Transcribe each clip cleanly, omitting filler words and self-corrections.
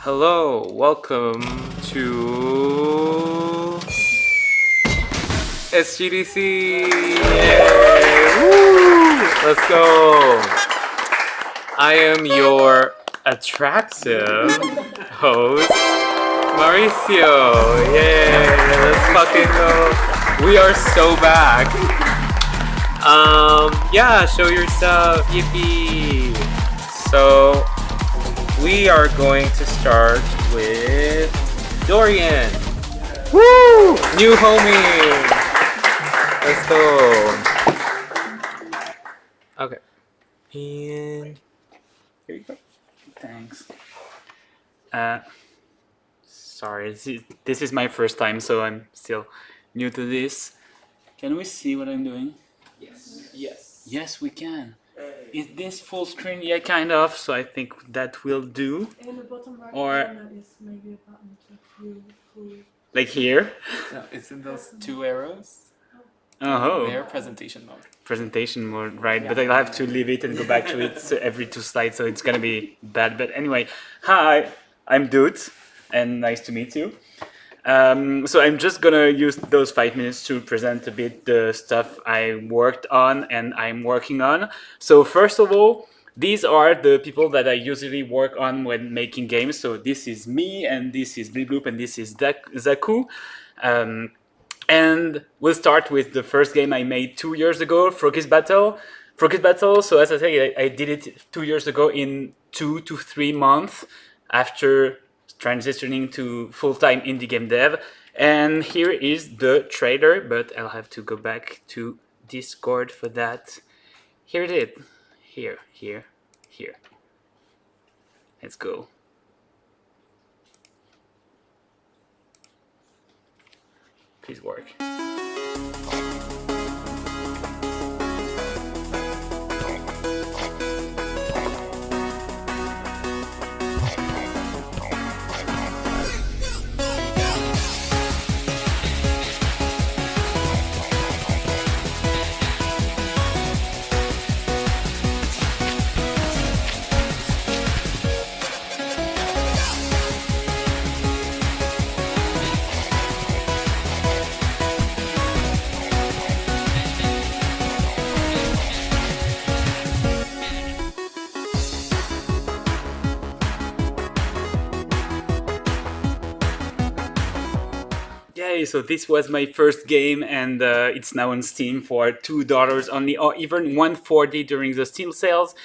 Hello, welcome to SGDC. Yay! Woo! Let's go. I am your attractive host, Mauricio. Yay! Let's fucking go. We are so back. Yeah, show yourself. Yippee. So we are going to start with Dorian. Woo! New homie. Let's go. Okay. And here you go. Thanks. Sorry, this is my first time, so I'm still new to this. Can we see what I'm doing? Yes. Yes, we can. Is this full screen? Yeah, kind of. So I think that will do. In the bottom right Or- corner is maybe a button to full. Like here. No, it's in those two arrows. Oh. Their presentation mode. Presentation mode, right? But I'll have to leave it and go back to it every 2 slides, so it's gonna be bad. But anyway, hi, I'm Dude, and nice to meet you. So I'm just gonna use those 5 minutes to present a bit the stuff I worked on and I'm working on. So first of all, these are the people that I usually work on when making games. So this is me, and this is Blibloop, and this is Zaku. And we'll start with the first game I made 2 years ago, Froggy's Battle. Froggy's Battle, so as I said, I did it 2 years ago in 2 to 3 months after transitioning to full-time indie game dev. And here is the trailer, but I'll have to go back to Discord for that. Here it is. Here. Let's go. Please work. Yay, so this was my first game, and it's now on Steam for $2 only, or even $1.40 during the Steam sales.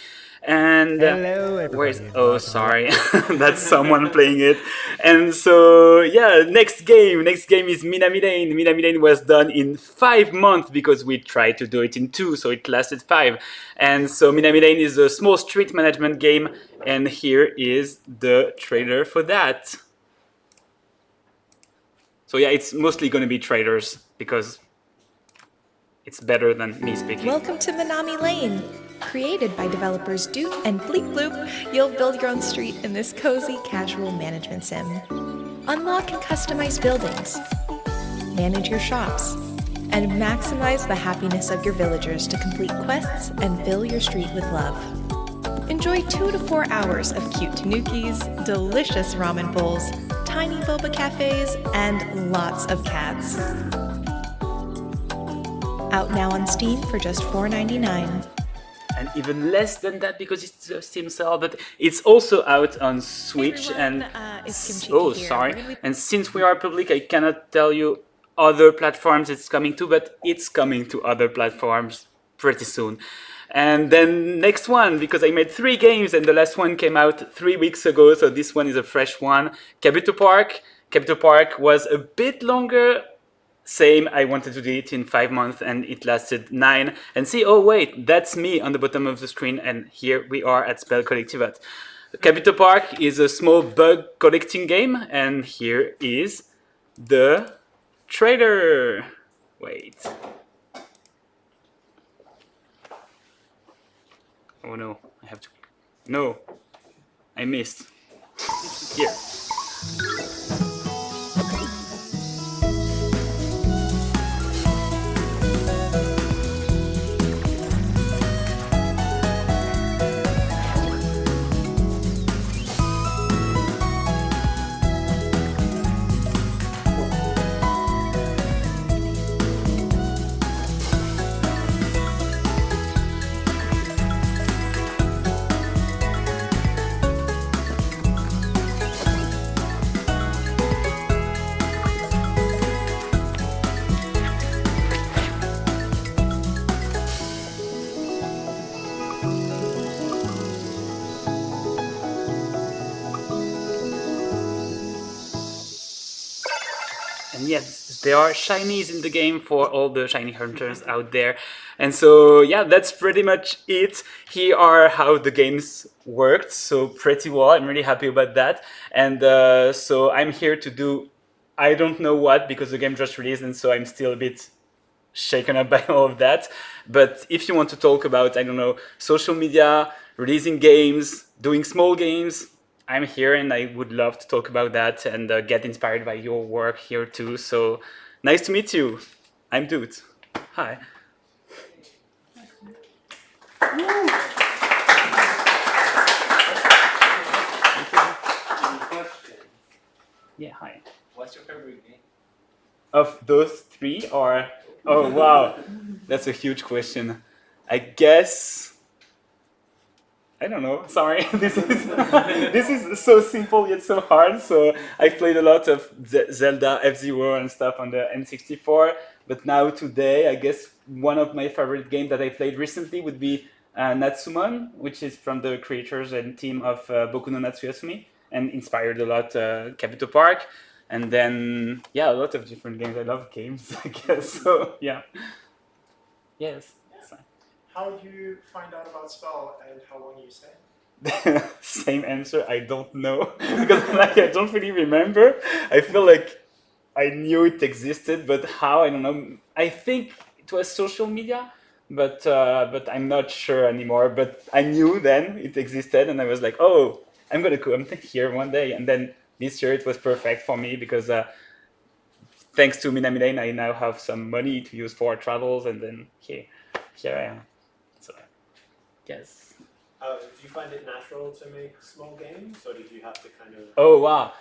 And Hello, everybody. where's sorry, that's someone playing it. And so yeah, next game is Minami Lane. Minami Lane was done in 5 months because we tried to do it in 2, so it lasted 5. And so Minami Lane is a small street management game, and here is the trailer for that. So yeah, it's mostly going to be trailers because it's better than me speaking. Welcome to Minami Lane. Created by developers Duke and Bleep Bloop, you'll build your own street in this cozy, casual management sim. Unlock and customize buildings, manage your shops, and maximize the happiness of your villagers to complete quests and fill your street with love. Enjoy 2 to 4 hours of cute tanukis, delicious ramen bowls, tiny boba cafes, and lots of cats. Out now on Steam for just $4.99. And even less than that because it's a Steam sale, but it's also out on Switch. everyone, And it's Kimchi oh, here. sorry. We're gonna be- And since we are public, I cannot tell you other platforms it's coming to, but it's coming to other platforms pretty soon. And then next one, because I made 3 games and the last one came out 3 weeks ago, so this one is a fresh one. Kabuto Park. Kabuto Park was a bit longer. Same, I wanted to do it in 5 months and it lasted 9. And see, oh wait, that's me on the bottom of the screen, and here we are at Spelkollektivet. Kabuto Park is a small bug collecting game, and here is the trailer. Wait. Oh no, I have to. No, I missed. Here. yes, there are shinies in the game for all the shiny hunters out there. And so, yeah, that's pretty much it. Here are how the games worked. So pretty well. I'm really happy about that. And so I'm here to do I don't know what because the game just released, and so I'm still a bit shaken up by all of that. But if you want to talk about, I don't know, social media, releasing games, doing small games, I'm here and I would love to talk about that and get inspired by your work here too. So nice to meet you. I'm Dude. Hi. Yeah, hi. What's your favorite game? Of those three, or oh wow, that's a huge question. I guess I don't know. Sorry, this is so simple yet so hard. So I've played a lot of Zelda, F-Zero, and stuff on the N64. But now today, I guess one of my favorite games that I played recently would be Natsumon, which is from the creators and team of Boku no Natsuyasumi, and inspired a lot Capital Park. And then yeah, a lot of different games. I love games, I guess. So yeah. Yes. How did you find out about Spell and how long you stayed? Same answer. I don't know because like I don't really remember. I feel like I knew it existed, but how I don't know. I think it was social media, but I'm not sure anymore. But I knew then it existed, and I was like, oh, I'm gonna come here one day. And then this year it was perfect for me because thanks to Minami Lane, I now have some money to use for travels, and then here I am. So yes. Do you find it natural to make small games, or did you have to kind of? Oh wow.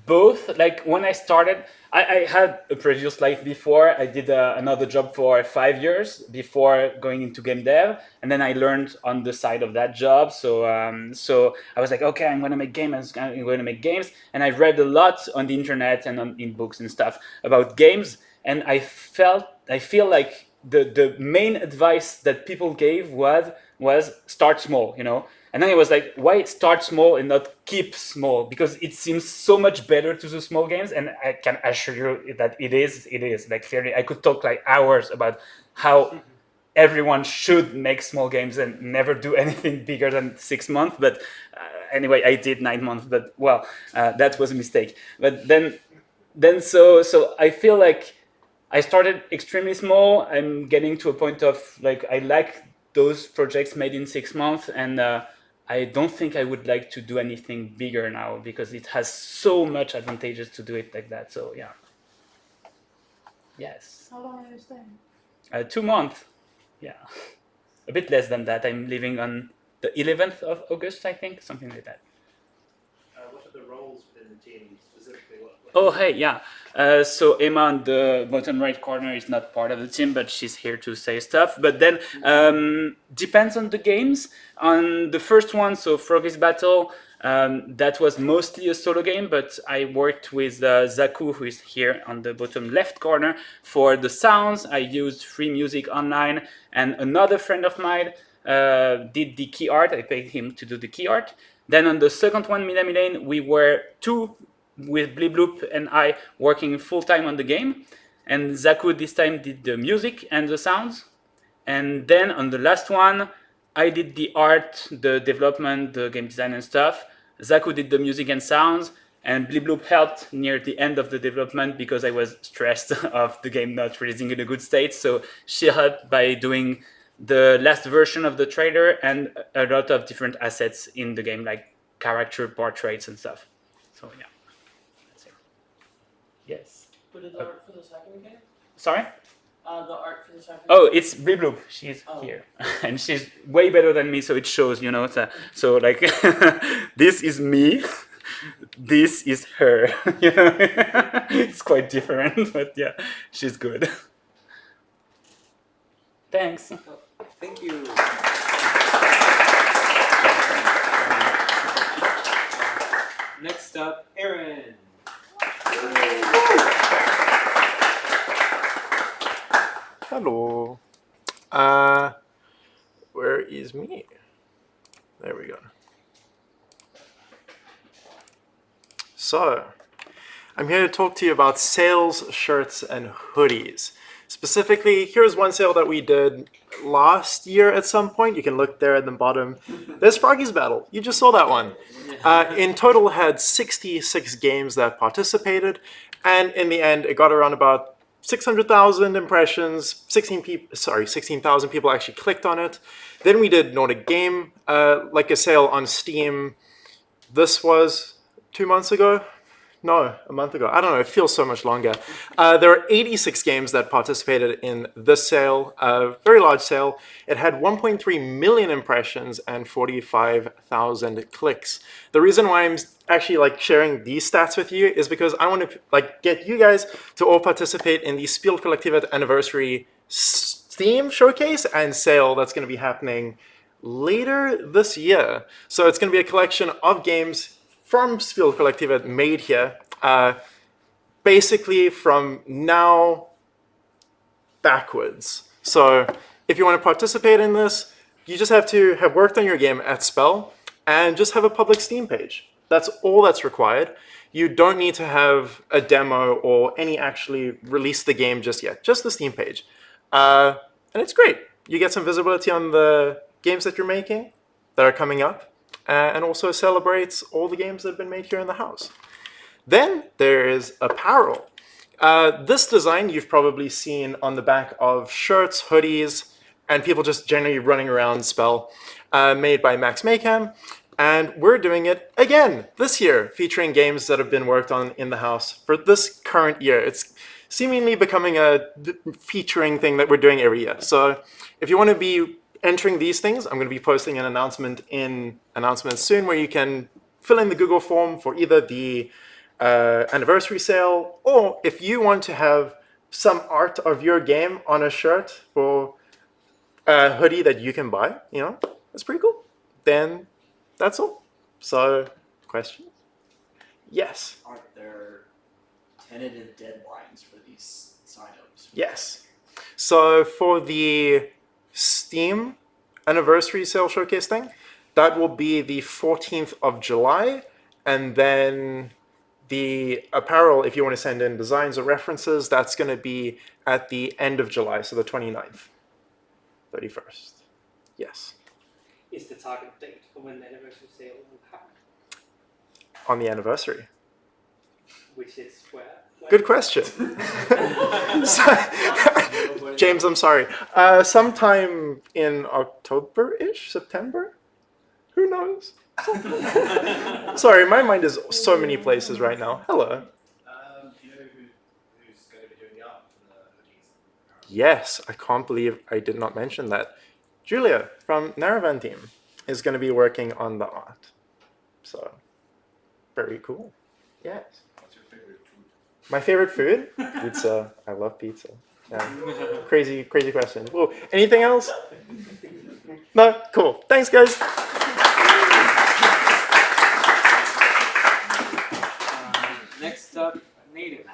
Both. Like when I started, I had a previous life before. I did another job for 5 years before going into game dev, and then I learned on the side of that job. So so I was like, okay, I'm gonna make games. I'm gonna make games, and I read a lot on the internet and in books and stuff about games, and I feel like the main advice that people gave was start small, you know. And then I was like, why start small and not keep small? Because it seems so much better to do small games, and I can assure you that it is. Like clearly, I could talk like hours about how everyone should make small games and never do anything bigger than 6 months. But anyway, I did 9 months. But well, that was a mistake. But then so I feel like I started extremely small. I'm getting to a point of like I like those projects made in 6 months, and I don't think I would like to do anything bigger now because it has so much advantages to do it like that. So yeah. Yes. How long are you staying? 2 months. Yeah. A bit less than that. I'm leaving on the 11th of August, I think, something like that. What are the roles within the team specifically? Oh, hey, yeah. So Emma on the bottom right corner is not part of the team, but she's here to say stuff. But then depends on the games. On the first one, so Froggy's Battle, that was mostly a solo game, but I worked with Zaku, who is here on the bottom left corner, for the sounds. I used free music online, and another friend of mine did the key art. I paid him to do the key art. Then on the second one, Minami Lane, we were two with Blibloop and I working full-time on the game. And Zaku this time did the music and the sounds. And then on the last one, I did the art, the development, the game design and stuff. Zaku did the music and sounds, and Blibloop helped near the end of the development because I was stressed of the game not releasing in a good state. So she helped by doing the last version of the trailer and a lot of different assets in the game, like character portraits and stuff. So yeah, that's it. Yes. Who did the art for the second game? Sorry? The art for the second Oh, it's Blibloop. She's here. And she's way better than me, so it shows, you know. So like, this is me. This is her. You know? It's quite different, but yeah, she's good. Thanks. Thank you. Next up, Aaron. Hello. Where is me? There we go. So, I'm here to talk to you about sales, shirts, and hoodies. Specifically, here's one sale that we did last year at some point. You can look there at the bottom. There's Froggy's Battle. You just saw that one. In total, had 66 games that participated, and in the end, it got around about 600,000 impressions. 16,000 people actually clicked on it. Then we did Nordic Game, like a sale on Steam. This was 2 months ago. No, a month ago. I don't know. It feels so much longer. There are 86 games that participated in this sale, a very large sale. It had 1.3 million impressions and 45,000 clicks. The reason why I'm actually sharing these stats with you is because I want to get you guys to all participate in the Spelkollektivet anniversary Steam showcase and sale that's going to be happening later this year. So it's going to be a collection of games from Spelkollektivet made here, basically from now backwards. So if you want to participate in this, you just have to have worked on your game at Spell and just have a public Steam page. That's all that's required. You don't need to have a demo or any actually release the game just yet, just the Steam page. And it's great. You get some visibility on the games that you're making that are coming up. And also celebrates all the games that have been made here in the house. Then there is apparel. This design you've probably seen on the back of shirts, hoodies, and people just generally running around Spell, made by Max Maycam. And we're doing it again this year, featuring games that have been worked on in the house for this current year. It's seemingly becoming a featuring thing that we're doing every year. So if you want to be entering these things, I'm going to be posting an announcement in announcements soon where you can fill in the Google form for either the anniversary sale, or if you want to have some art of your game on a shirt for a hoodie that you can buy, that's pretty cool. Then that's all. So, questions? Yes. Are there tentative deadlines for these sign-ups? Yes. So for the Steam anniversary sale showcase thing, that will be the 14th of July, and then the apparel, if you want to send in designs or references, that's going to be at the end of July, so the 29th, 31st. Yes. Is the target date for when the anniversary sale will happen? On the anniversary. Which is where? Good question. James, I'm sorry. Sometime in October-ish, September? Who knows? Sorry, my mind is so many places right now. Hello. Do you know who's going to be doing the art for the hoodies? Yes, I can't believe I did not mention that. Julia from Naravan team is going to be working on the art. So, very cool. Yes. What's your favorite food? My favorite food? Pizza. I love pizza. Yeah. Crazy question. Whoa. Anything else? No? Cool. Thanks, guys. Next up, native.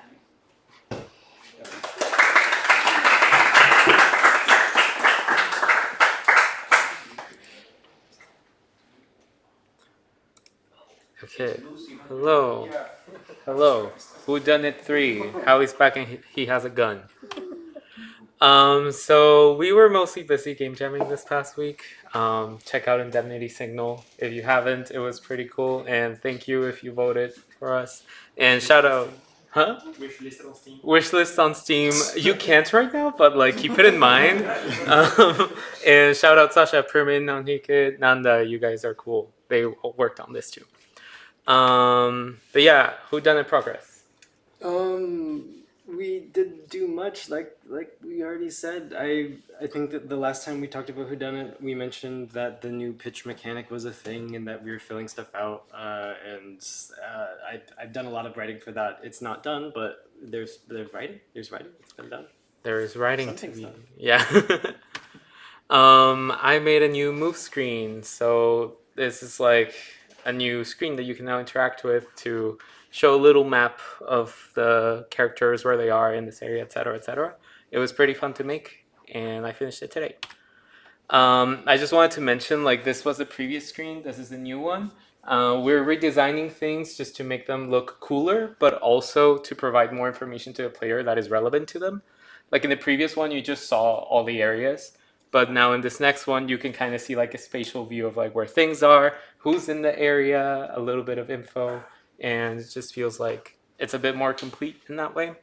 Okay. Hello. Hello. Who done it 3? Howie's back and he has a gun. So we were mostly busy game jamming this past week. Check out Indemnity Signal if you haven't. It was pretty cool, and thank you if you voted for us. And shout out, huh? Wishlist on Steam. Wishlist on Steam. You can't right now, but keep it in mind. And shout out Sasha, Permin, Nanhike, Nanda. You guys are cool. They worked on this too. But yeah, who done it progress? We didn't do much, like we already said. I think that the last time we talked about whodunit, we mentioned that the new pitch mechanic was a thing and that we were filling stuff out. I've done a lot of writing for that. It's not done, but there's writing. There's writing. It's been done. There is writing to Something's be. done. Yeah. I made a new move screen, so this is like a new screen that you can now interact with to show a little map of the characters, where they are in this area, etc., etc. It was pretty fun to make, and I finished it today. I just wanted to mention, this was the previous screen. This is the new one. We're redesigning things just to make them look cooler, but also to provide more information to the player that is relevant to them. Like in the previous one, you just saw all the areas, but now in this next one, you can kind of see like a spatial view of like where things are, who's in the area, a little bit of info, and it just feels like it's a bit more complete in that way.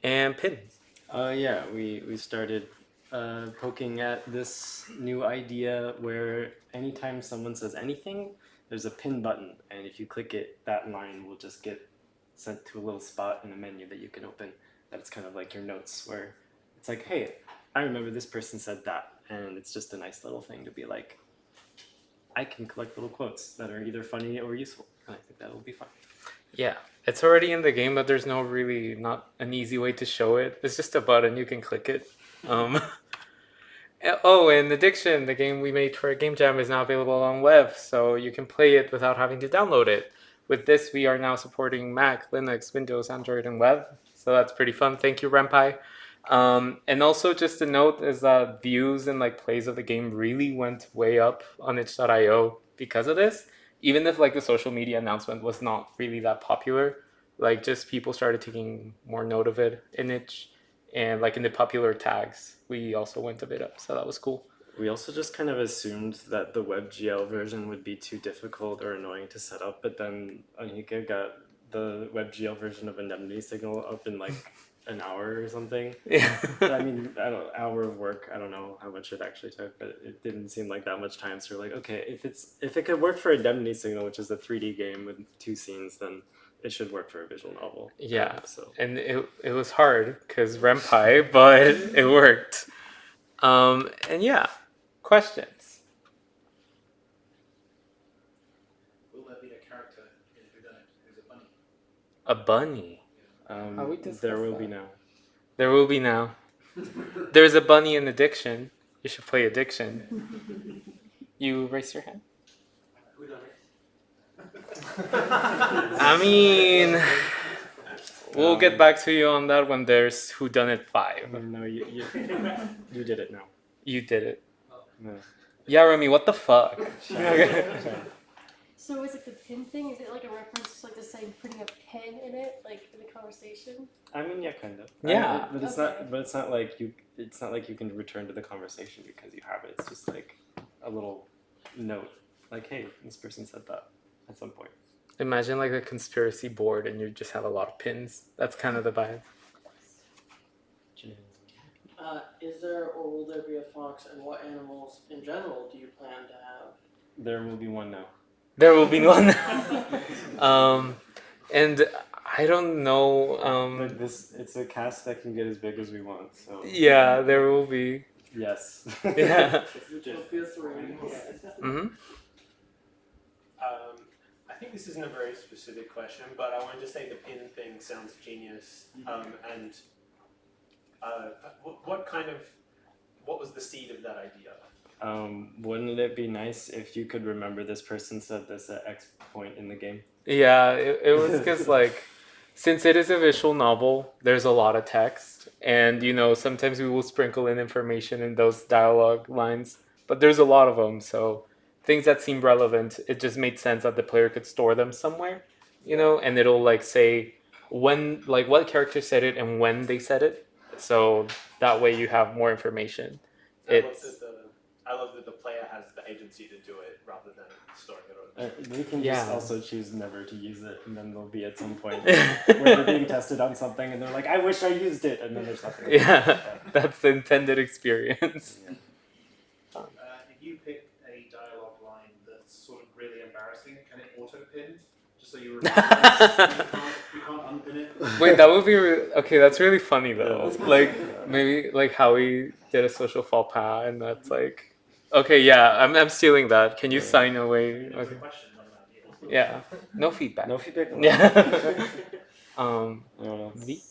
And pins. Yeah, we started poking at this new idea where anytime someone says anything, there's a pin button, and if you click it, that line will just get sent to a little spot in the menu that you can open. That's kind of like your notes, where it's like, hey, I remember this person said that, and it's just a nice little thing to be like, I can collect little quotes that are either funny or useful, and I think that will be fun. Yeah, it's already in the game, but there's not an easy way to show it. It's just a button, you can click it. And Addiction, the game we made for a game jam, is now available on web, so you can play it without having to download it. With this, we are now supporting Mac, Linux, Windows, Android, and web, so that's pretty fun. Thank you, Renpai. And also, just a note is that views and like plays of the game really went way up on itch.io because of this. Even if like the social media announcement was not really that popular, like just people started taking more note of it in itch, and like in the popular tags, we also went a bit up, so that was cool. We also just kind of assumed that the WebGL version would be too difficult or annoying to set up, but then Anhika got the WebGL version of Indemnity Signal up in like an hour or something. Yeah. I mean, hour of work. I don't know how much it actually took, but it didn't seem like that much time. So we're like, okay, if it could work for Indemnity Signal, which is a 3D game with 2 scenes, then it should work for a visual novel. Yeah, So and it was hard because Renpai, but it worked. And yeah, questions. Will there be a character in Whodunit who's a bunny? A bunny. um, we discuss there will that? be now. There will be now. There's a bunny in Addiction. You should play Addiction. You raise your hand. Who done it? I mean, we'll get back to you on that when there's Whodunit 5. No, you did it now. You did it. No. Yeah, Remy, what the fuck? So is it the pin thing? Is it like a reference to like the saying putting a pin in it, like in the conversation? I mean, yeah, kind of. Yeah. But it's Okay. not. But it's not like you. It's not like you can return to the conversation because you have it. It's just like a little note, like, hey, this person said that at some point. Imagine like a conspiracy board and you just have a lot of pins. That's kind of the vibe. Is there or will there be a fox, and what animals in general do you plan to have? There will be one now. There will be one. And I don't know. But it's a cast that can get as big as we want. So Yeah, there will be. yes. Yeah. Utopia 3. Mm-hmm. I think this isn't a very specific question, but I wanted to say the pin thing sounds genius. And what was the seed of that idea? Wouldn't it be nice if you could remember this person said this at X point in the game? Yeah, it was because like, since it is a visual novel, there's a lot of text, and sometimes we will sprinkle in information in those dialogue lines, but there's a lot of them, so things that seem relevant, it just made sense that the player could store them somewhere, and it'll like say when, like what character said it and when they said it, so that way you have more information. I love that the player has the agency to do it rather than storing it on. They can Yeah. just also choose never to use it, and then they'll be at some point where they're being tested on something, and they're like, "I wish I used it," and then there's nothing. Yeah, that's the intended experience. If you pick a dialogue line that's sort of really embarrassing, can it auto pin? Just so you remember you can't unpin it? Wait, that would be okay. That's really funny though. Like maybe like how we did a social faux pas, and that's like, okay, yeah, I'm stealing that. Can you sign away? It's a Okay. question, not an idea. Yeah, no feedback. No feedback. Yeah. No. V?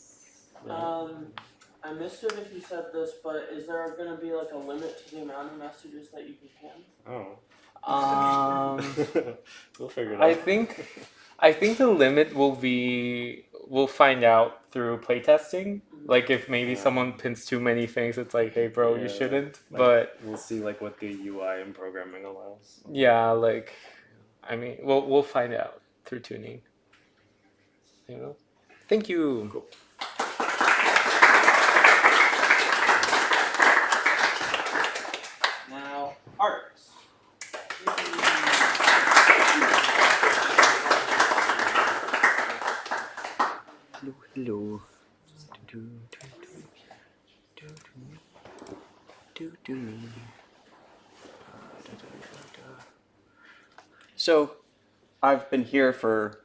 I missed it if you said this, but is there going to be like a limit to the amount of messages that you can pin? Oh. We'll figure it out. I think the limit we'll find out through playtesting. Like if maybe someone pins too many things, it's like, hey bro, you Yeah, shouldn't. like, But we'll see like what the UI and programming allows. yeah, like I mean, we'll find out through tuning. You know. Thank you. Cool. Now, art. Hello. So, I've been here for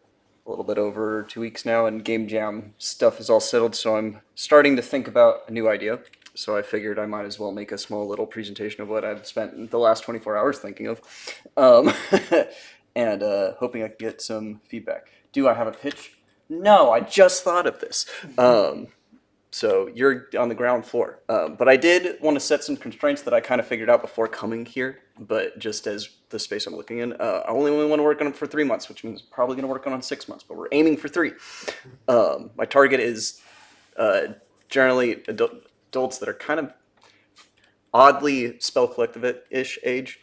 a little bit over 2 weeks now, and Game Jam stuff is all settled, so I'm starting to think about a new idea. So I figured I might as well make a small little presentation of what I've spent the last 24 hours thinking of, and hoping I can get some feedback. Do I have a pitch? No, I just thought of this. So you're on the ground floor. But I did want to set some constraints that I kind of figured out before coming here, but just as the space I'm looking in. I only want to work on it for 3 months, which means probably going to work on it 6 months, but we're aiming for 3. My target is generally adults that are kind of oddly Spelkollektivet-ish age.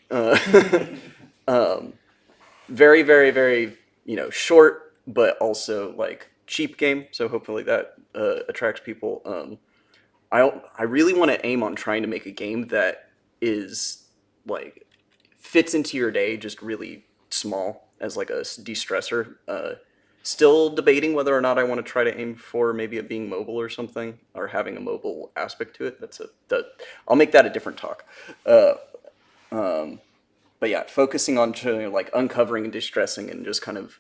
Very, very, very, short, but also like cheap game. So hopefully that attracts people. I really want to aim on trying to make a game that is like fits into your day just really small as like a de-stressor. Still debating whether or not I want to try to aim for maybe it being mobile or something, or having a mobile aspect to it. I'll make that a different talk. But yeah, focusing on like uncovering and distressing and just kind of,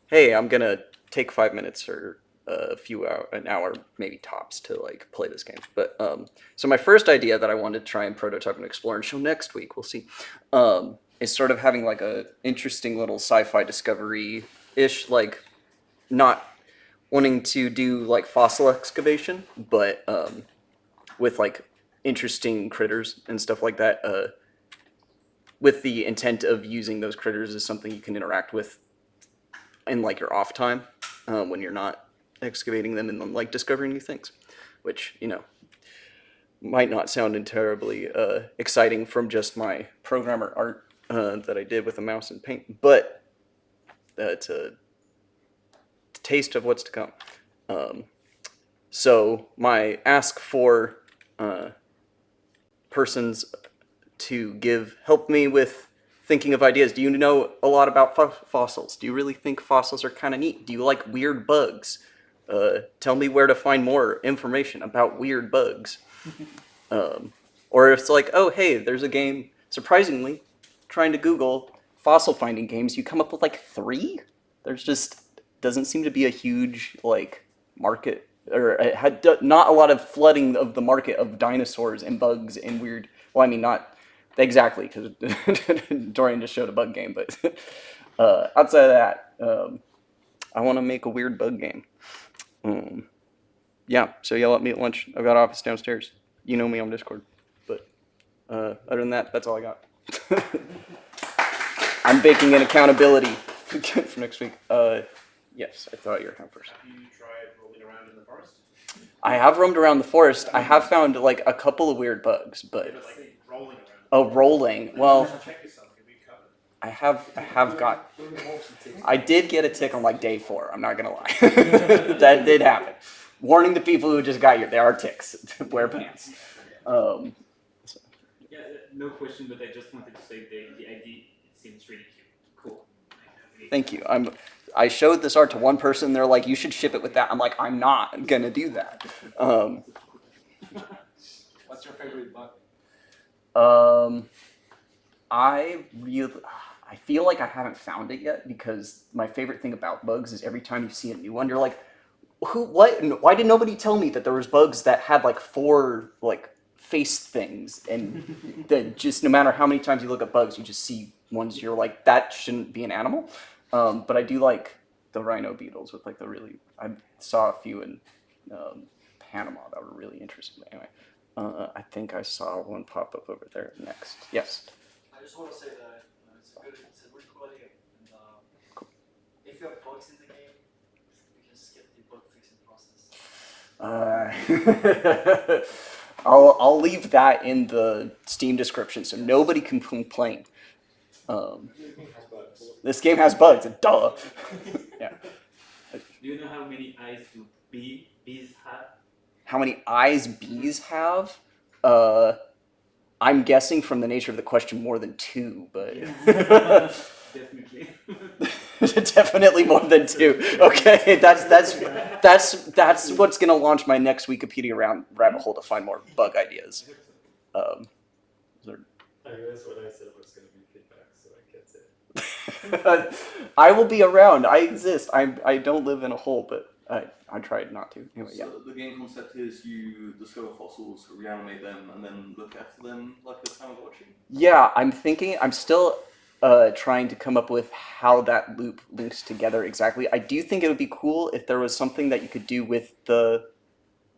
hey, I'm gonna take 5 minutes or an hour maybe tops to like play this game. But so my first idea that I wanted to try and prototype and explore and show next week, we'll see, is sort of having like a interesting little sci-fi discovery-ish, like not wanting to do like fossil excavation, but with like interesting critters and stuff like that, with the intent of using those critters as something you can interact with in like your off time, when you're not excavating them and like discovering new things, which might not sound terribly exciting from just my programmer art that I did with a mouse and paint, but it's a taste of what's to come. So my ask for persons to help me with thinking of ideas. Do you know a lot about fossils? Do you really think fossils are kind of neat? Do you like weird bugs? Tell me where to find more information about weird bugs. Or if it's like, oh, hey, there's a game, surprisingly, trying to Google fossil finding games, you come up with like 3? There's just doesn't seem to be a huge like market, or it had not a lot of flooding of the market of dinosaurs and bugs and weird, well, I mean, not exactly, because Dorian just showed a bug game, but outside of that, I want to make a weird bug game. Yeah, so yell at me at lunch. I've got office downstairs. You know me on Discord. But other than that, that's all I got. I'm baking in accountability for next week. Yes, I thought you were kind of first. Have you tried rolling around in the forest? I have roamed around the forest. I have found like a couple of weird bugs, but Like rolling around. oh, rolling. Well, Check yourself. You'll be covered. I did get a tick on like day 4. I'm not gonna lie. That did happen. Warning the people who just got here, there are ticks. Wear pants. Yeah, no question, but I just wanted to say the idea seems really cute. Cool. Thank you. I showed this art to one person. They're like, you should ship it with that. I'm like, I'm not gonna do that. What's your favorite bug? I feel like I haven't found it yet, because my favorite thing about bugs is every time you see a new one, you're like, why did nobody tell me that there was bugs that had like 4 like face things, and that just no matter how many times you look at bugs, you just see ones you're like, that shouldn't be an animal. But I do like the rhino beetles with like I saw a few in Panama that were really interesting. But anyway, I think I saw one pop up over there next. Yes. I just want to say that it's a really cool idea. And Cool. if you have bugs in the game, you can skip the bug fixing process. I'll leave that in the Steam description so nobody can complain. This game has bugs. Duh. Yeah. Do you know how many eyes do bees have? How many eyes bees have? I'm guessing from the nature of the question more than 2, but Definitely. definitely more than 2. Okay, that's what's gonna launch my next Wikipedia rabbit hole to find more bug ideas. I guess what I said was going to be feedback, so I can't say it. I will be around. I exist. I don't live in a hole, but I tried not to. Anyway, yeah. So the game concept is you discover fossils, reanimate them, and then look after them like a Tamagotchi? Yeah, I'm still trying to come up with how that loop links together exactly. I do think it would be cool if there was something that you could do with the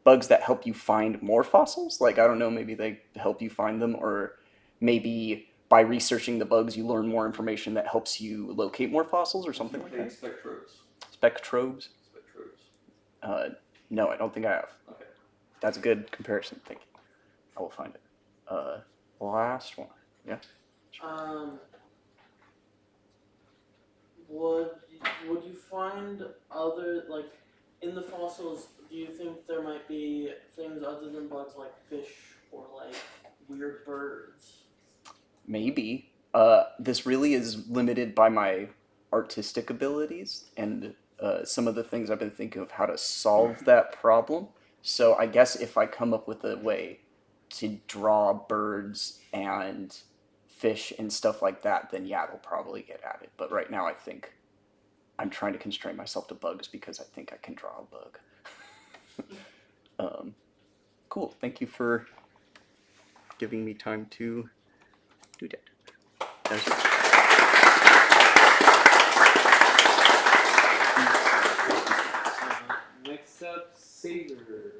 bugs that help you find more fossils. Like, I don't know, maybe they help you find them, or maybe by researching the bugs you learn more information that helps you locate more fossils or something like that. Spectrobes. Spectrobes? Spectrobes. No, I don't think I have. Okay. That's a good comparison. Thank you. I will find it. Last one. Yeah. Would you find other, like, in the fossils, do you think there might be things other than bugs like fish or like weird birds? Maybe. This really is limited by my artistic abilities and some of the things I've been thinking of how to solve that problem. So I guess if I come up with a way to draw birds and fish and stuff like that, then yeah, it'll probably get added. But right now I think I'm trying to constrain myself to bugs because I think I can draw a bug. Cool. Thank you for giving me time to do that. Next up, Saber.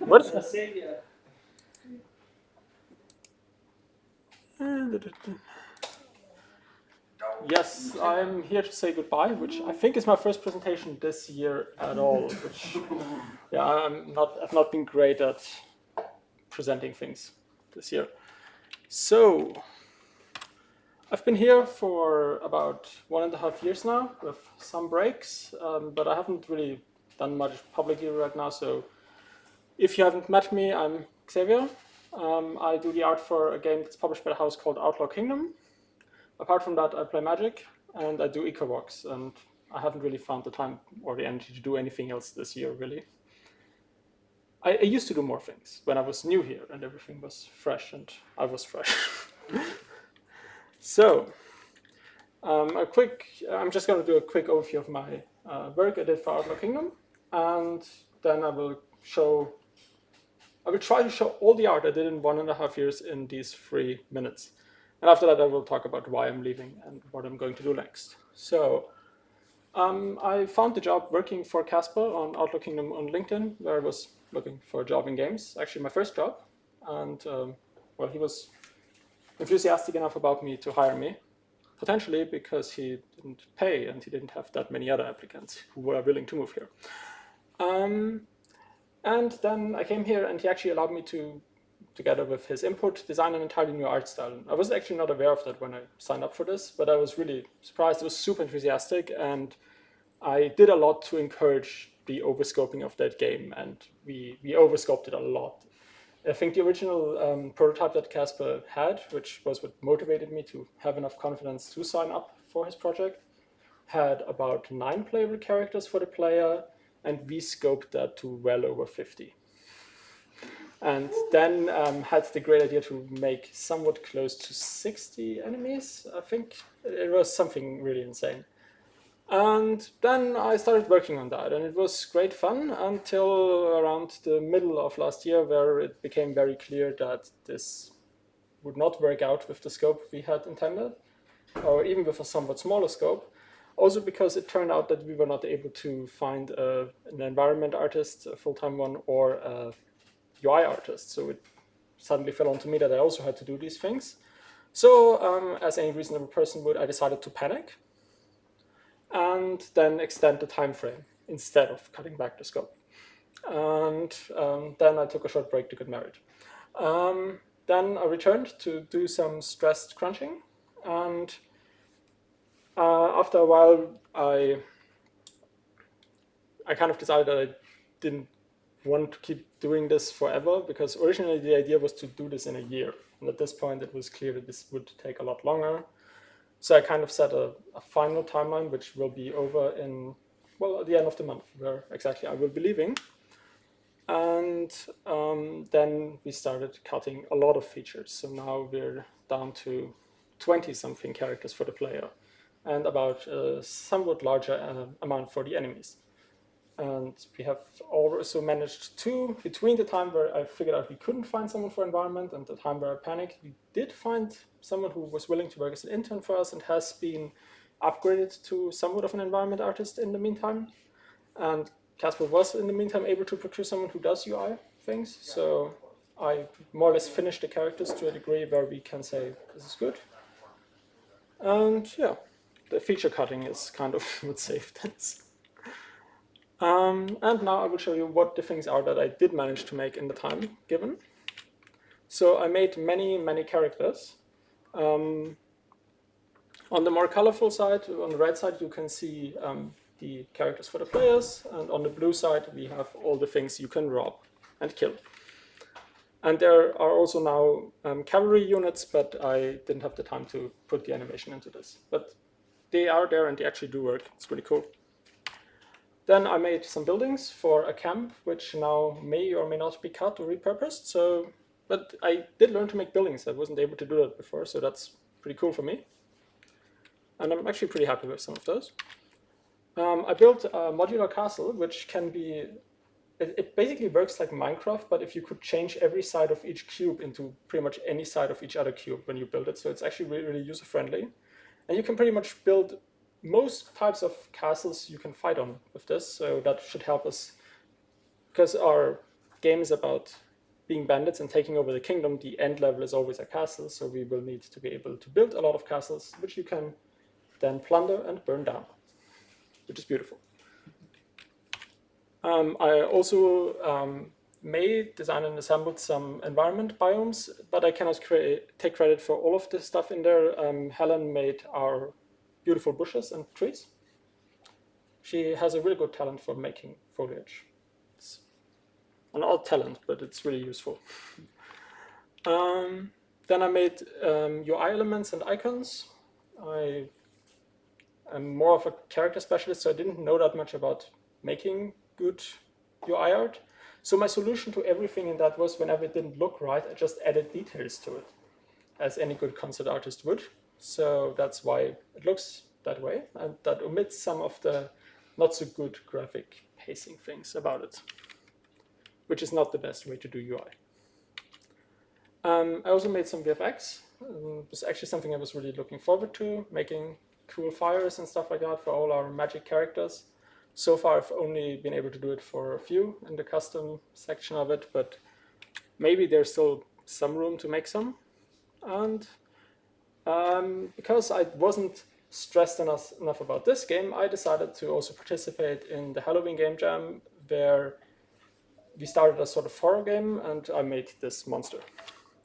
What? Yes, I'm here to say goodbye, which I think is my first presentation this year at all. Which, yeah, I've not been great at presenting things this year. So, I've been here for about 1.5 years now, with some breaks, but I haven't really done much publicly right now. So, if you haven't met me, I'm Xavier. I do the art for a game that's published by a house called Outlaw Kingdom. Apart from that, I play Magic and I do EcoWalks, and I haven't really found the time or the energy to do anything else this year, really. I used to do more things when I was new here and everything was fresh and I was fresh. So, I'm just going to do a quick overview of my work I did for Outlaw Kingdom, and then I will try to show all the art I did in 1.5 years in these 3 minutes. And after that, I will talk about why I'm leaving and what I'm going to do next. So, I found the job working for Casper on Outlaw Kingdom on LinkedIn, where I was looking for a job in games, actually my first job. And, well, he was enthusiastic enough about me to hire me, potentially because he didn't pay and he didn't have that many other applicants who were willing to move here. And then I came here and he actually allowed me to, together with his input, design an entirely new art style. I was actually not aware of that when I signed up for this, but I was really surprised. It was super enthusiastic, and I did a lot to encourage the overscoping of that game, and we overscoped it a lot. I think the original prototype that Casper had, which was what motivated me to have enough confidence to sign up for his project, had about 9 playable characters for the player, and we scoped that to well over 50. And then had the great idea to make somewhat close to 60 enemies. I think it was something really insane. And then I started working on that, and it was great fun until around the middle of last year, where it became very clear that this would not work out with the scope we had intended, or even with a somewhat smaller scope. Also because it turned out that we were not able to find an environment artist, a full-time one, or a UI artist. So it suddenly fell onto me that I also had to do these things. So, as any reasonable person would, I decided to panic and then extend the time frame instead of cutting back the scope. And then I took a short break to get married. Then I returned to do some stressed crunching, and after a while, I kind of decided that I didn't want to keep doing this forever, because originally the idea was to do this in a year, and at this point it was clear that this would take a lot longer. So I kind of set a final timeline, which will be over in, well, at the end of the month, where exactly I will be leaving. And then we started cutting a lot of features. So now we're down to 20-something characters for the player, and about a somewhat larger amount for the enemies. And we have also managed to, between the time where I figured out we couldn't find someone for environment and the time where I panicked, we did find someone who was willing to work as an intern for us and has been upgraded to somewhat of an environment artist in the meantime. And Casper was in the meantime able to procure someone who does UI things. So I more or less finished the characters to a degree where we can say this is good. And yeah, the feature cutting is kind of what saved this. And now I will show you what the things are that I did manage to make in the time given. So I made many, many characters. On the more colorful side, on the right side, you can see the characters for the players, and on the blue side, we have all the things you can rob and kill. And there are also now cavalry units, but I didn't have the time to put the animation into this. But they are there and they actually do work. It's really cool. Then I made some buildings for a camp, which now may or may not be cut or repurposed. But I did learn to make buildings. I wasn't able to do that before, so that's pretty cool for me. And I'm actually pretty happy with some of those. I built a modular castle, which can be, it basically works like Minecraft, but if you could change every side of each cube into pretty much any side of each other cube when you build it. So it's actually really, really user-friendly. And you can pretty much build most types of castles you can fight on with this, so that should help us. Because our game is about being bandits and taking over the kingdom, the end level is always a castle, so we will need to be able to build a lot of castles, which you can then plunder and burn down, which is beautiful. I also made, designed, and assembled some environment biomes, but I cannot take credit for all of this stuff in there. Helen made our beautiful bushes and trees. She has a really good talent for making foliage. It's an odd talent, but it's really useful. Then I made UI elements and icons. I am more of a character specialist, so I didn't know that much about making good UI art. So my solution to everything in that was, whenever it didn't look right, I just added details to it, as any good concept artist would. So that's why it looks that way, and that omits some of the not so good graphic pacing things about it, which is not the best way to do UI. I also made some VFX. It was actually something I was really looking forward to, making cool fires and stuff like that for all our magic characters. So far, I've only been able to do it for a few in the custom section of it, but maybe there's still some room to make some. And because I wasn't stressed enough about this game, I decided to also participate in the Halloween Game Jam, where we started a sort of horror game, and I made this monster.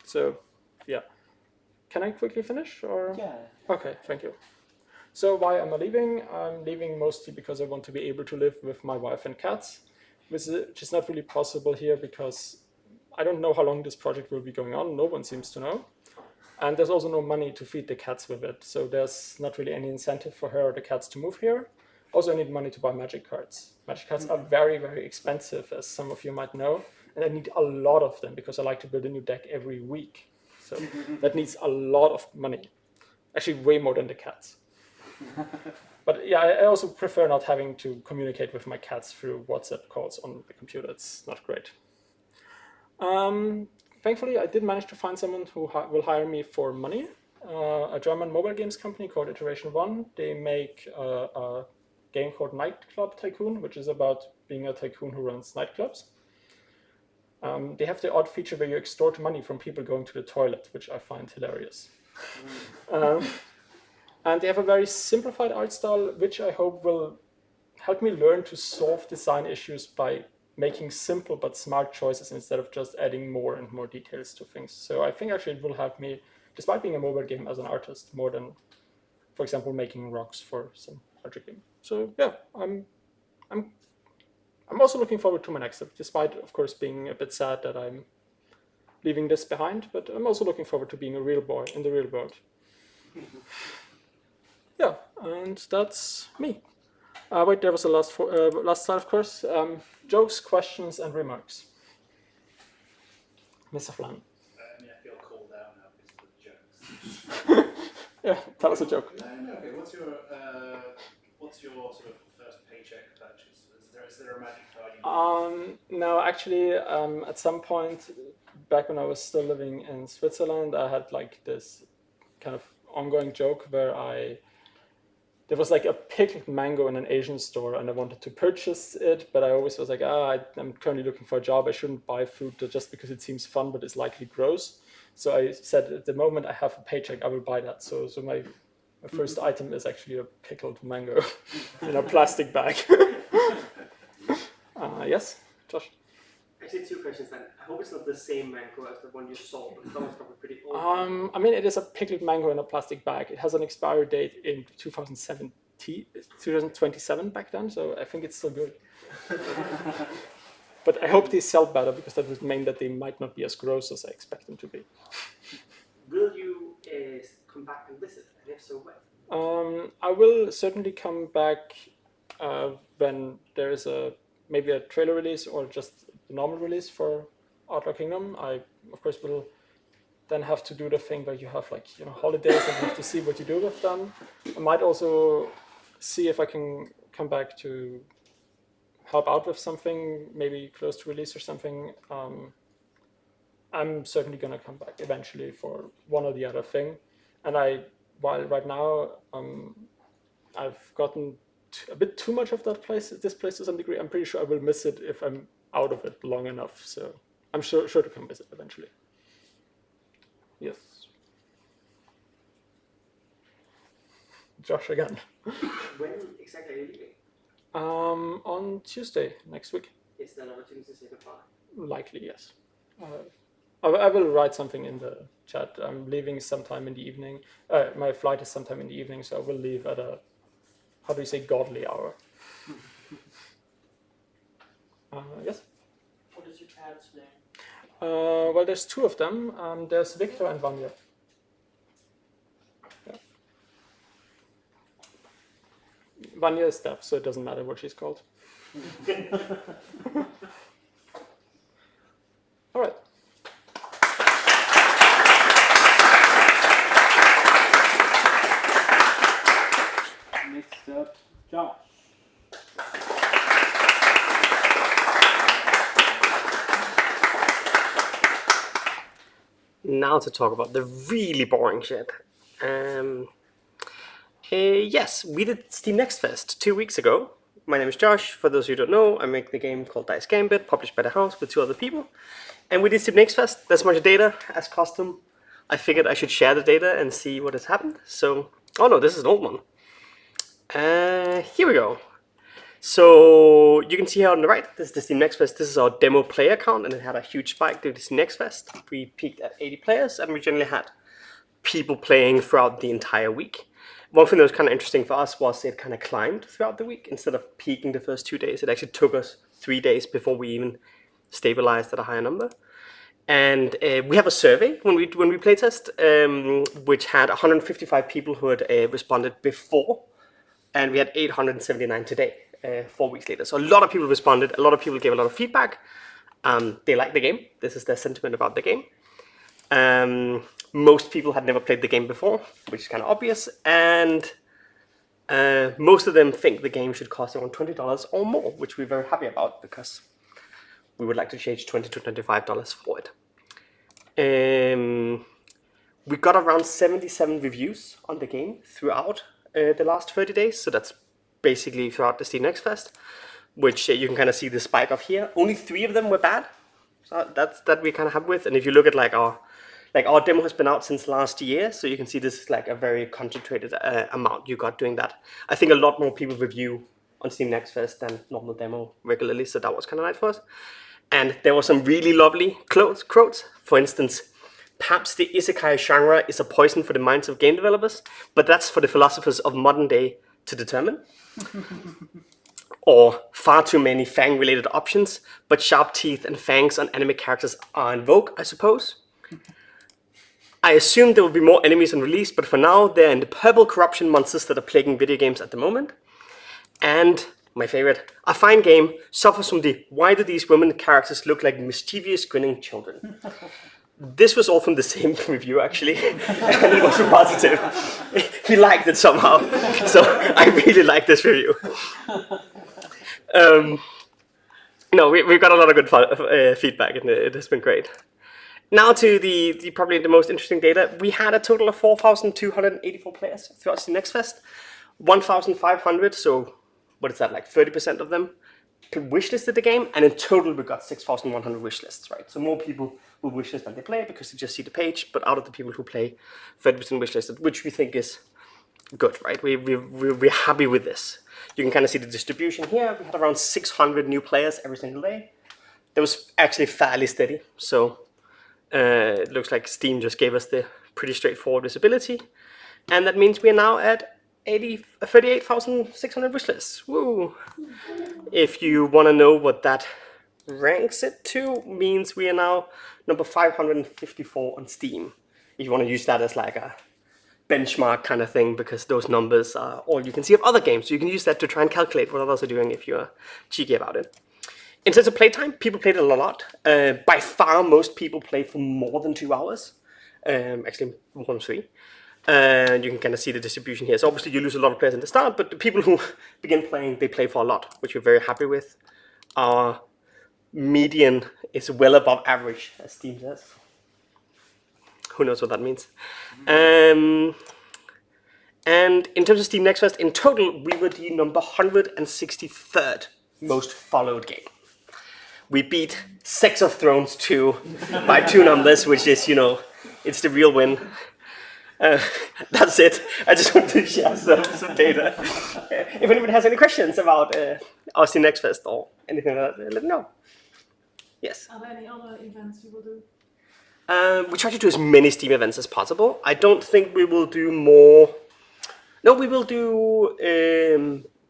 So, yeah. Can I quickly finish? Or? Yeah. Okay, thank you. So why am I leaving? I'm leaving mostly because I want to be able to live with my wife and cats, which is not really possible here because I don't know how long this project will be going on. No one seems to know. And there's also no money to feed the cats with it. So there's not really any incentive for her or the cats to move here. Also, I need money to buy magic cards. Magic cards are very, very expensive, as some of you might know. And I need a lot of them because I like to build a new deck every week. So that needs a lot of money. Actually, way more than the cats. But yeah, I also prefer not having to communicate with my cats through WhatsApp calls on the computer. It's not great. Thankfully, I did manage to find someone who will hire me for money. A German mobile games company called Iteration 1. They make a game called Nightclub Tycoon, which is about being a tycoon who runs nightclubs. They have the odd feature where you extort money from people going to the toilet, which I find hilarious. And they have a very simplified art style, which I hope will help me learn to solve design issues by making simple but smart choices instead of just adding more and more details to things. So I think actually it will help me, despite being a mobile game, as an artist more than, for example, making rocks for some larger game. So yeah, I'm also looking forward to my next step, despite of course being a bit sad that I'm leaving this behind. But I'm also looking forward to being a real boy in the real world. Yeah, and that's me. Wait, there was a last slide, of course. Jokes, questions, and remarks. Mr. Flan. I mean, I feel called out now because of the jokes. Yeah, tell us a joke. Okay, what's your sort of first paycheck purchase? Is there a magic card? No, actually, at some point back when I was still living in Switzerland, I had like this kind of ongoing joke where there was like a pickled mango in an Asian store and I wanted to purchase it, but I always was like, I'm currently looking for a job. I shouldn't buy food just because it seems fun, but it's likely gross. So I said, at the moment I have a paycheck, I will buy that. So my first item is actually a pickled mango in a plastic bag. Yes, Josh? Actually, two questions then. I hope it's not the same mango as the one you sold, because that one's probably pretty old. I mean, it is a pickled mango in a plastic bag. It has an expiry date in 2027 back then, so I think it's still good. But I hope they sell better, because that would mean that they might not be as gross as I expect them to be. Will you come back and visit? And if so, when? I will certainly come back when there is maybe a trailer release or just the normal release for Outlaw Kingdom. I, of course, will then have to do the thing where you have like holidays and you have to see what you do with them. I might also see if I can come back to help out with something, maybe close to release or something. I'm certainly gonna come back eventually for one or the other thing. And while right now I've gotten a bit too much of this place to some degree, I'm pretty sure I will miss it if I'm out of it long enough. So I'm sure to come visit eventually. Yes. Josh again. When exactly are you leaving? On Tuesday next week. Is there an opportunity to say goodbye? Likely, yes. I will write something in the chat. I'm leaving sometime in the evening. My flight is sometime in the evening, so I will leave at a, how do you say, godly hour. Yes? What is your cat's name? Well, there's two of them. There's Victor and Vanya. Yeah. Vanya is deaf, so it doesn't matter what she's called. All right. Next up, Josh. Now to talk about the really boring shit. Yes, we did Steam Next Fest 2 weeks ago. My name is Josh. For those who don't know, I make the game called Dice Gambit, published by the house with 2 other people. And we did Steam Next Fest. There's much data as custom. I figured I should share the data and see what has happened. So, oh no, this is an old one. Here we go. So you can see here on the right, this is the Steam Next Fest. This is our demo player count, and it had a huge spike during the Steam Next Fest. We peaked at 80 players, and we generally had people playing throughout the entire week. One thing that was kind of interesting for us was it kind of climbed throughout the week. Instead of peaking the first 2 days, it actually took us 3 days before we even stabilized at a higher number. And we have a survey when we playtest, which had 155 people who had responded before, and we had 879 today. 4 weeks later. So a lot of people responded, a lot of people gave a lot of feedback. They liked the game. This is their sentiment about the game. Most people had never played the game before, which is kind of obvious. And most of them think the game should cost around $20 or more, which we're very happy about because we would like to charge $20 to $25 for it. We got around 77 reviews on the game throughout the last 30 days. So that's basically throughout the Steam Next Fest, which you can kind of see the spike of here. Only 3 of them were bad. So that we're kind of happy with. And if you look at like our like our demo has been out since last year, so you can see this is like a very concentrated amount you got doing that. I think a lot more people review on Steam Next Fest than normal demo regularly, so that was kind of nice for us. And there were some really lovely quotes. For instance, perhaps the isekai genre is a poison for the minds of game developers, but that's for the philosophers of modern day to determine. Or far too many fang-related options, but sharp teeth and fangs on anime characters are in vogue, I suppose. I assume there will be more enemies on release, but for now, they're in the purple corruption monsters that are plaguing video games at the moment. And my favorite, a fine game suffers from the why do these women characters look like mischievous grinning children? This was all from the same review, actually, and it was positive. He liked it somehow, so I really like this review. No, we've got a lot of good feedback, and it has been great. Now to the probably the most interesting data. We had a total of 4,284 players throughout the Next Fest. 1,500, so what is that, like 30% of them wishlisted the game, and in total we got 6,100 wishlists, right? So more people will wishlist than they play because they just see the page, but out of the people who play, 30% wishlisted, which we think is good, right? We're happy with this. You can kind of see the distribution here. We had around 600 new players every single day. That was actually fairly steady, so it looks like Steam just gave us the pretty straightforward visibility, and that means we are now at 38,600 wishlists. Woo! If you want to know what that ranks it to, means we are now number 554 on Steam. If you want to use that as like a benchmark kind of thing, because those numbers are all you can see of other games. So you can use that to try and calculate what others are doing if you're cheeky about it. In terms of playtime, people played it a lot. By far, most people played for more than 2 hours. Actually, more than 3. And you can kind of see the distribution here. So obviously you lose a lot of players in the start, but the people who begin playing, they play for a lot, which we're very happy with. Our median is well above average, as Steam says. Who knows what that means? And in terms of Steam Next Fest, in total, we were the number 163rd most followed game. We beat Sex of Thrones 2 by 2 numbers, which is, you know, it's the real win. That's it. I just want to share some data. If anyone has any questions about our Steam Next Fest or anything like that, let me know. Yes? Are there any other events you will do? We try to do as many Steam events as possible. I don't think we will do more. No, we will do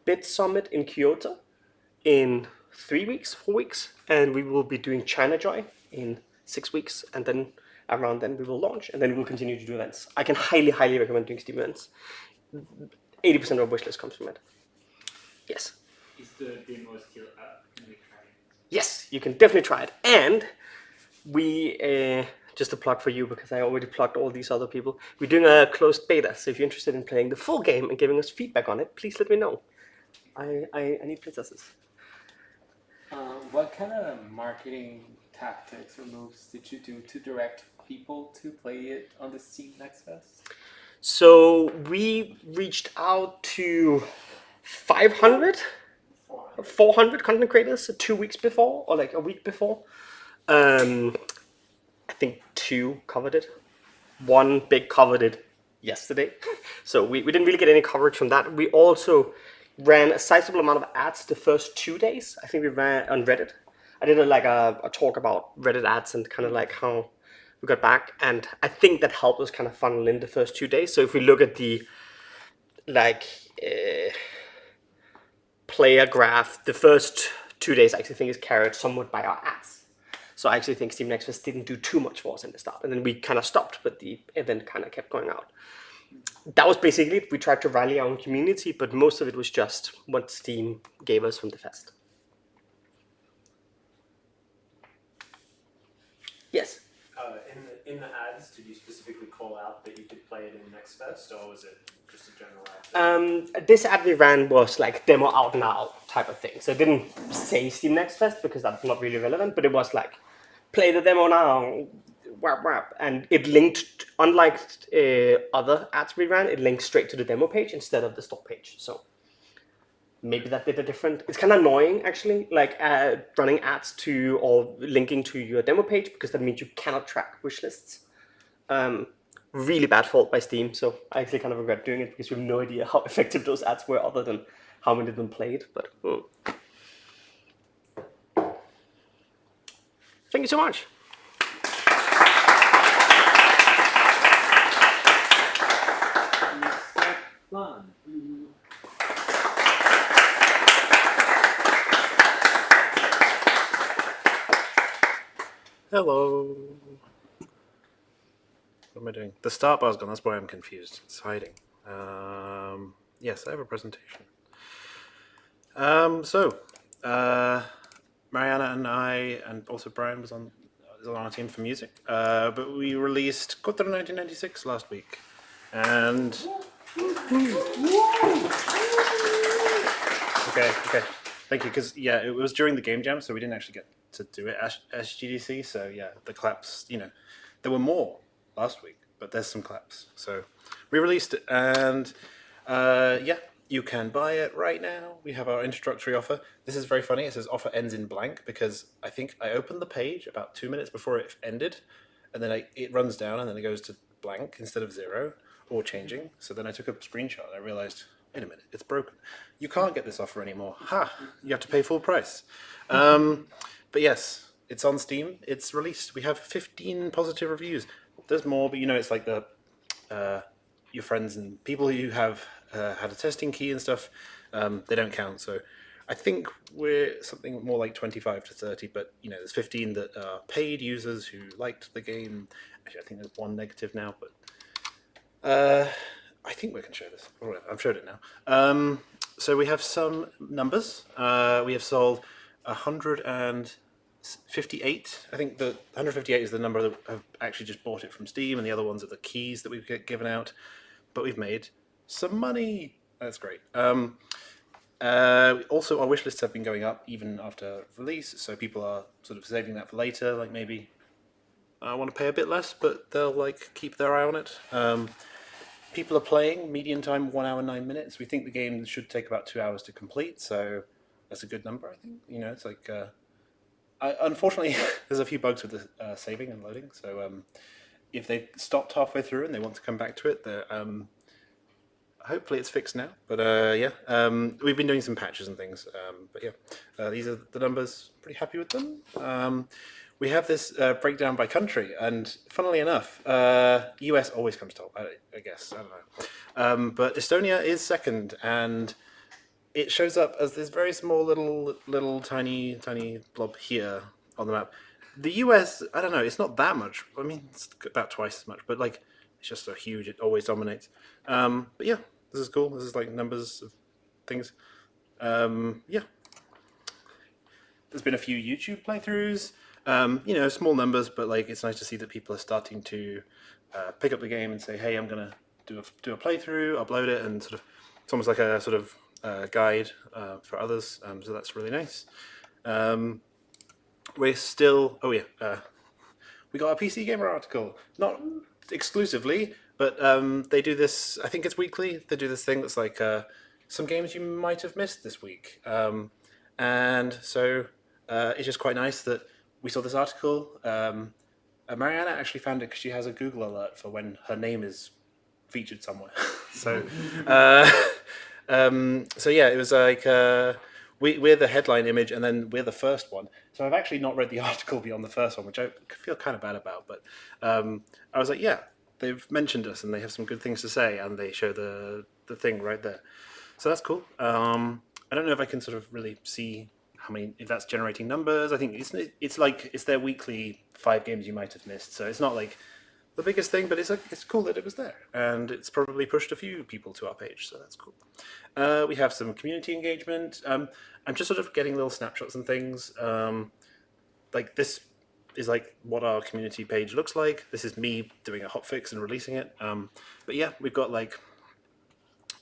Bit Summit in Kyoto in 4 weeks, and we will be doing China Joy in 6 weeks, and then around then we will launch, and then we will continue to do events. I can highly recommend doing Steam events. 80% of wishlist comes from it. Yes? Is the demo still up? Can we try it? Yes, you can definitely try it. And we, just a plug for you, because I already plugged all these other people, we're doing a closed beta, so if you're interested in playing the full game and giving us feedback on it, please let me know. I need princesses. What kind of marketing tactics or moves did you do to direct people to play it on the Steam Next Fest? So we reached out to 400 content creators 2 weeks before, or like a week before. I think 2 covered it. 1 big covered it yesterday. So we didn't really get any coverage from that. We also ran a sizable amount of ads the first 2 days. I think we ran on Reddit. I did a talk about Reddit ads and kind of like how we got back, and I think that helped us kind of funnel in the first 2 days. So if we look at the player graph, the first 2 days I actually think is carried somewhat by our ads. So I actually think Steam Next Fest didn't do too much for us in the start, and then we kind of stopped, but the event kind of kept going out. That was basically it. We tried to rally our own community, but most of it was just what Steam gave us from the fest. Yes? In the ads, did you specifically call out that you could play it in Next Fest, or was it just a general ad? This ad we ran was like demo out now type of thing. So it didn't say Steam Next Fest because that's not really relevant, but it was like, play the demo now, whap whap. And it linked, unlike other ads we ran, it linked straight to the demo page instead of the stock page. So maybe that did a different, it's kind of annoying actually, like running ads to or linking to your demo page, because that means you cannot track wish lists. Really bad fault by Steam, so I actually kind of regret doing it because we have no idea how effective those ads were, other than how many of them played. But thank you so much. Fun. Hello. What am I doing? The start bar's gone. That's why I'm confused. It's hiding. Yes, I have a presentation. Mariana and I, and also Brian was on our team for music. But we released Kotor 1996 last week, and okay, thank you. Because it was during the game jam, so we didn't actually get to do it at SGDC. So yeah, the claps. There were more last week, but there's some claps. So we released it, and you can buy it right now. We have our introductory offer. This is very funny. It says offer ends in blank because I think I opened the page about 2 minutes before it ended, and then it runs down and then it goes to blank instead of 0 or changing. So then I took a screenshot and I realized, wait a minute, it's broken. You can't get this offer anymore. You have to pay full price. But yes, it's on Steam. It's released. We have 15 positive reviews. There's more, but it's like your friends and people who have had a testing key and stuff, they don't count. So I think we're something more like 25 to 30, but there's 15 that are paid users who liked the game. Actually, I think there's one negative now, but I think we can show this. I've showed it now. So we have some numbers. We have sold 158. I think the 158 is the number that have actually just bought it from Steam, and the other ones are the keys that we've given out. But we've made some money. That's great. Also, our wish lists have been going up even after release, so people are sort of saving that for later. Like maybe I want to pay a bit less, but they'll keep their eye on it. People are playing. Median time 1 hour 9 minutes. We think the game should take about 2 hours to complete, so that's a good number. I think it's like. Unfortunately, there's a few bugs with the saving and loading. So if they stopped halfway through and they want to come back to it, hopefully it's fixed now. But we've been doing some patches and things. These are the numbers. Pretty happy with them. We have this breakdown by country, and funnily enough, US always comes top. I guess I don't know, but Estonia is second, and it shows up as this very small little tiny blob here on the map. The US, I don't know, it's not that much. I mean, it's about twice as much, but it's just so huge, it always dominates. But yeah, this is cool. This is numbers of things. There's been a few YouTube playthroughs. Small numbers, but it's nice to see that people are starting to pick up the game and say, hey, I'm gonna do a playthrough, upload it, and it's almost like a sort of guide for others, so that's really nice. We're still we got a PC Gamer article, not exclusively, but they do this, I think it's weekly. They do this thing that's some games you might have missed this week, and so it's just quite nice that we saw this article. Mariana actually found it because she has a Google alert for when her name is featured somewhere. So it was we're the headline image, and then we're the first one. So I've actually not read the article beyond the first one, which I feel kind of bad about. But I was like, yeah, they've mentioned us, and they have some good things to say, and they show the thing right there. So that's cool. I don't know if I can sort of really see if that's generating numbers. I think it's their weekly 5 games you might have missed. So it's not the biggest thing, but it's cool that it was there, and it's probably pushed a few people to our page, so that's cool. We have some community engagement. I'm just sort of getting little snapshots and things. This is what our community page looks like. This is me doing a hotfix and releasing it. But yeah, we've got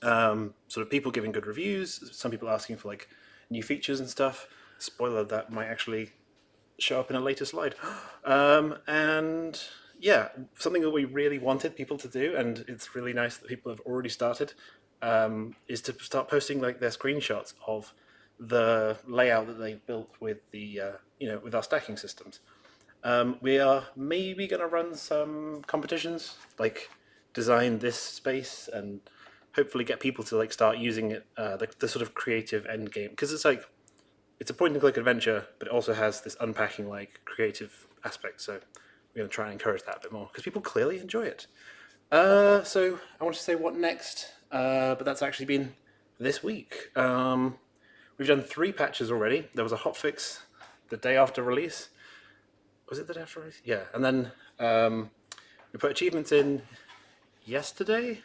sort of people giving good reviews. Some people asking for new features and stuff. Spoiler, that might actually show up in a later slide. And yeah, something that we really wanted people to do, and it's really nice that people have already started, is to start posting their screenshots of the layout that they built with the with our stacking systems. We are maybe going to run some competitions, like design this space and hopefully get people to like start using it, the sort of creative end game, because it's like it's a point and click adventure, but it also has this unpacking like creative aspect. So we're going to try and encourage that a bit more because people clearly enjoy it. So I want to say what next, but that's actually been this week. We've done 3 patches already. There was a hotfix the day after release. Was it the day after release? Yeah, and then we put achievements in yesterday,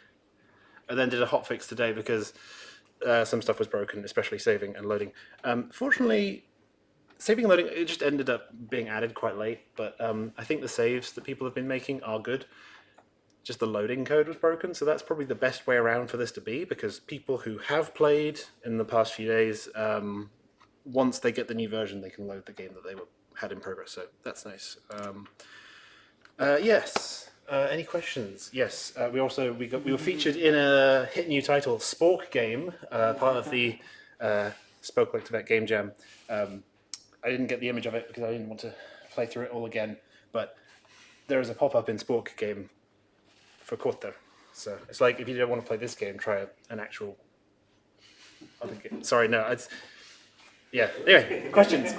and then did a hotfix today because some stuff was broken, especially saving and loading. Fortunately, saving and loading, it just ended up being added quite late, but I think the saves that people have been making are good. Just the loading code was broken, so that's probably the best way around for this to be, because people who have played in the past few days, once they get the new version, they can load the game that they had in progress, so that's nice. Yes. Any questions? Yes. We were featured in a hit new title, Spork game, part of the Spelkollektivet game jam. I didn't get the image of it because I didn't want to play through it all again, but there is a pop-up in Spork game for Quarter. So it's like, if you don't want to play this game, try an actual other game. Sorry, no, it's... Yeah, anyway, questions.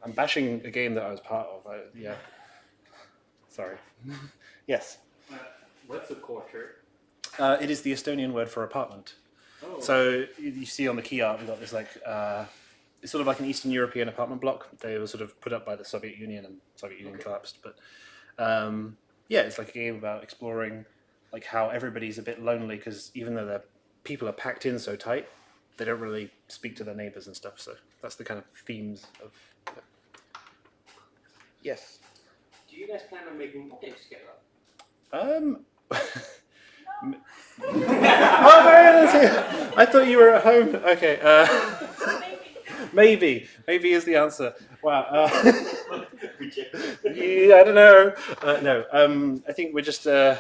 I'm bashing a game that I was part of. Yeah. Sorry. Yes. What's a quarter? It is the Estonian word for apartment. Oh. So you see on the key art, we've got this like, it's sort of like an Eastern European apartment block. They were sort of put up by the Soviet Union, and Soviet Union collapsed. But yeah, it's like a game about exploring like how everybody's a bit lonely because even though the people are packed in so tight, they don't really speak to their neighbors and stuff. So that's the kind of themes of. Yes. Do you guys plan on making more games together? Oh, Marianne's here. I thought you were at home. Okay. Maybe is the answer. Wow. Yeah, I don't know. No. I think we're just. I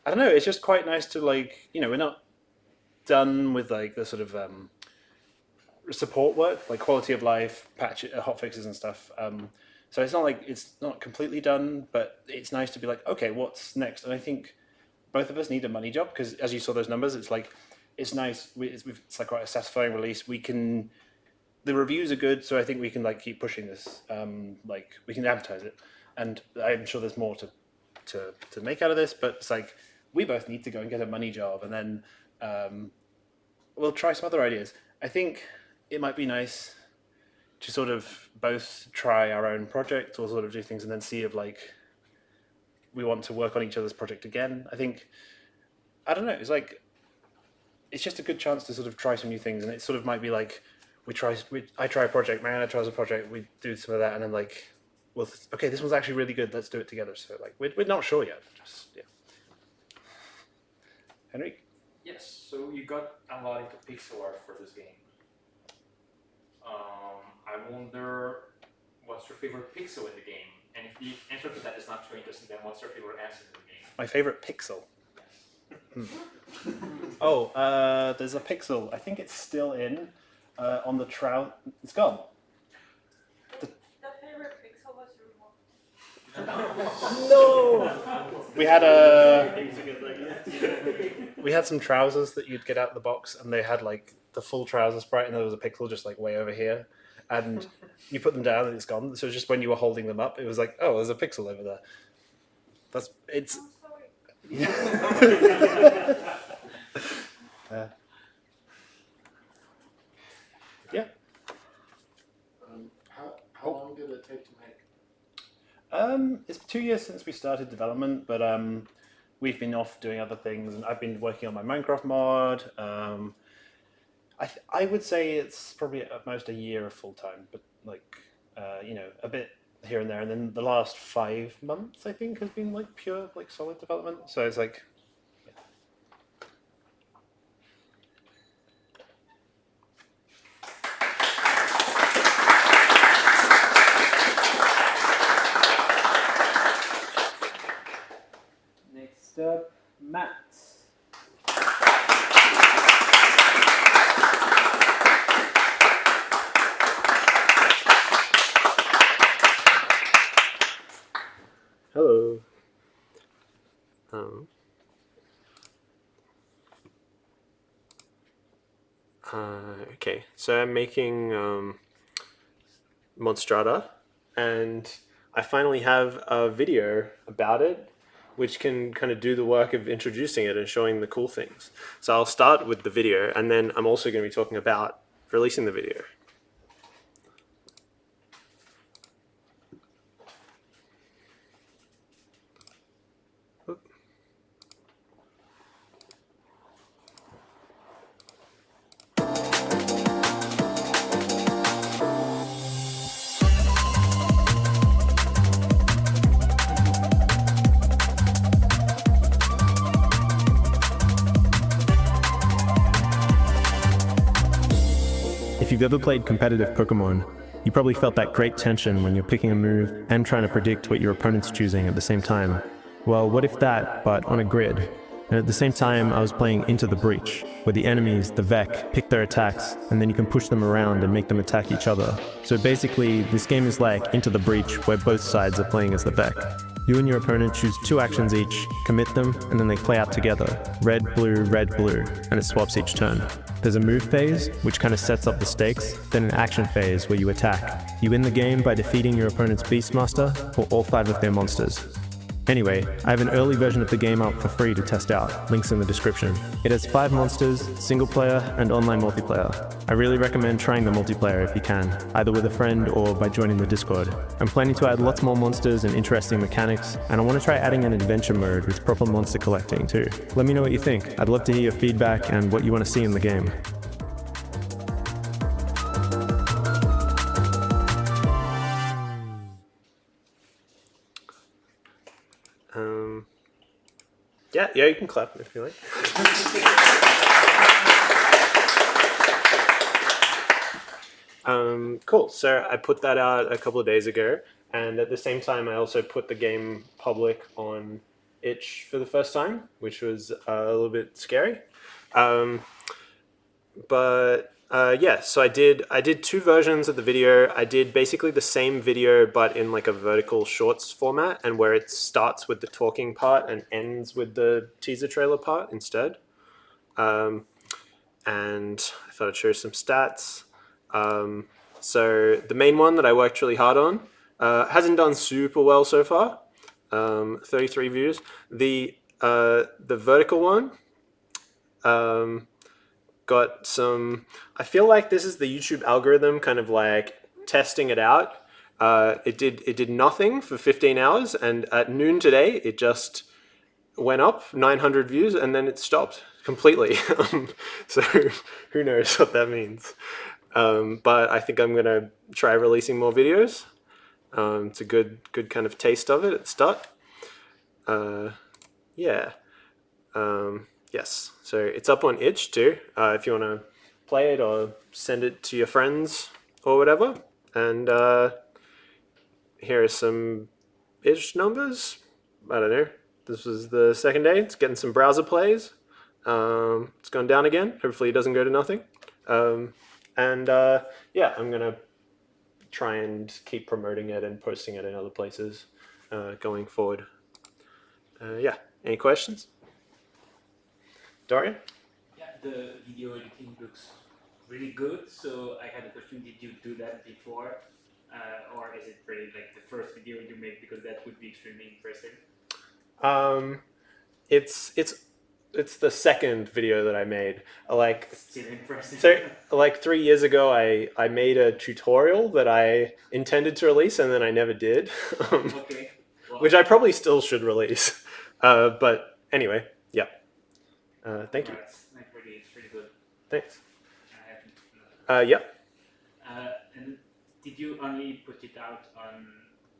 don't know. It's just quite nice to like. We're not done with like the sort of support work, like quality of life, patch hot fixes and stuff. So it's not like it's not completely done, but it's nice to be like, okay, what's next? And I think both of us need a money job because, as you saw those numbers, it's like it's nice. It's like quite a satisfying release. The reviews are good, so I think we can like keep pushing this. Like we can advertise it, and I'm sure there's more to make out of this. But it's like we both need to go and get a money job, and then we'll try some other ideas. I think it might be nice to sort of both try our own project or sort of do things and then see if like we want to work on each other's project again. I think, I don't know, it's just a good chance to sort of try some new things, and it sort of might be like I try a project, Mariana tries a project, we do some of that, and then like, well, okay, this one's actually really good, let's do it together. So like we're not sure yet. Just yeah. Henrik? Yes, so you got a lot into pixel art for this game. I wonder what's your favorite pixel in the game? And if the answer to that is not too interesting, then what's your favorite asset in the game? My favorite pixel? Oh, there's a pixel. I think it's still in on the trout. It's gone. The favorite pixel was removed. No! We had some trousers that you'd get out of the box, and they had like the full trouser sprite, and there was a pixel just like way over here, and you put them down and it's gone. So just when you were holding them up, it was like, oh, there's a pixel over there. It's. Yeah. How long did it take to make? It's 2 years since we started development, but we've been off doing other things, and I've been working on my Minecraft mod. I would say it's probably at most a year of full time, but like a bit here and there, and then the last 5 months I think has been like pure like solid development. So it's like. Next up, Matt. So, okay, so I'm making Monstrata, and I finally have a video about it, which can kind of do the work of introducing it and showing the cool things. So I'll start with the video, and then I'm also going to be talking about releasing the video. If you've ever played competitive Pokemon, you probably felt that great tension when you're picking a move and trying to predict what your opponent's choosing at the same time. Well, what if that, but on a grid? And at the same time, I was playing Into the Breach, where the enemies, the Vec, pick their attacks, and then you can push them around and make them attack each other. So basically, this game is like Into the Breach, where both sides are playing as the Vec. You and your opponent choose 2 actions each, commit them, and then they play out together. Red, blue, and it swaps each turn. There's a move phase, which kind of sets up the stakes, then an action phase where you attack. You win the game by defeating your opponent's Beastmaster or all 5 of their monsters. Anyway, I have an early version of the game up for free to test out, links in the description. It has 5 monsters, single player, and online multiplayer. I really recommend trying the multiplayer if you can, either with a friend or by joining the Discord. I'm planning to add lots more monsters and interesting mechanics, and I want to try adding an adventure mode with proper monster collecting too. Let me know what you think. I'd love to hear your feedback and what you want to see in the game. Yeah, you can clap if you like. Cool. So I put that out a couple of days ago, and at the same time, I also put the game public on itch for the first time, which was a little bit scary. Yeah, so I did 2 versions of the video. I did basically the same video, but in like a vertical shorts format, and where it starts with the talking part and ends with the teaser trailer part instead. And I thought I'd show some stats. So the main one that I worked really hard on hasn't done super well so far. 33 views. The vertical one got some. I feel like this is the YouTube algorithm kind of like testing it out. It did nothing for 15 hours, and at noon today it just went up 900 views, and then it stopped completely. So who knows what that means? But I think I'm gonna try releasing more videos. It's a good kind of taste of it at the start. Yeah. Yes, so it's up on itch too, if you want to play it or send it to your friends or whatever. And here are some itch numbers. I don't know. This was the second day. It's getting some browser plays. It's gone down again. Hopefully it doesn't go to nothing. Yeah, I'm going to try and keep promoting it and posting it in other places going forward. Yeah, any questions? Dorian? Yeah, the video editing looks really good. So I had a question: did you do that before, or is it really like the first video you made? Because that would be extremely impressive. It's the second video that I made. Like Still impressive. Like 3 years ago, I made a tutorial that I intended to release and then I never did. Okay. Well, which I probably still should release. But anyway, yeah. Thank you. It's pretty good. Thanks. Yeah. Yeah. And did you only put it out on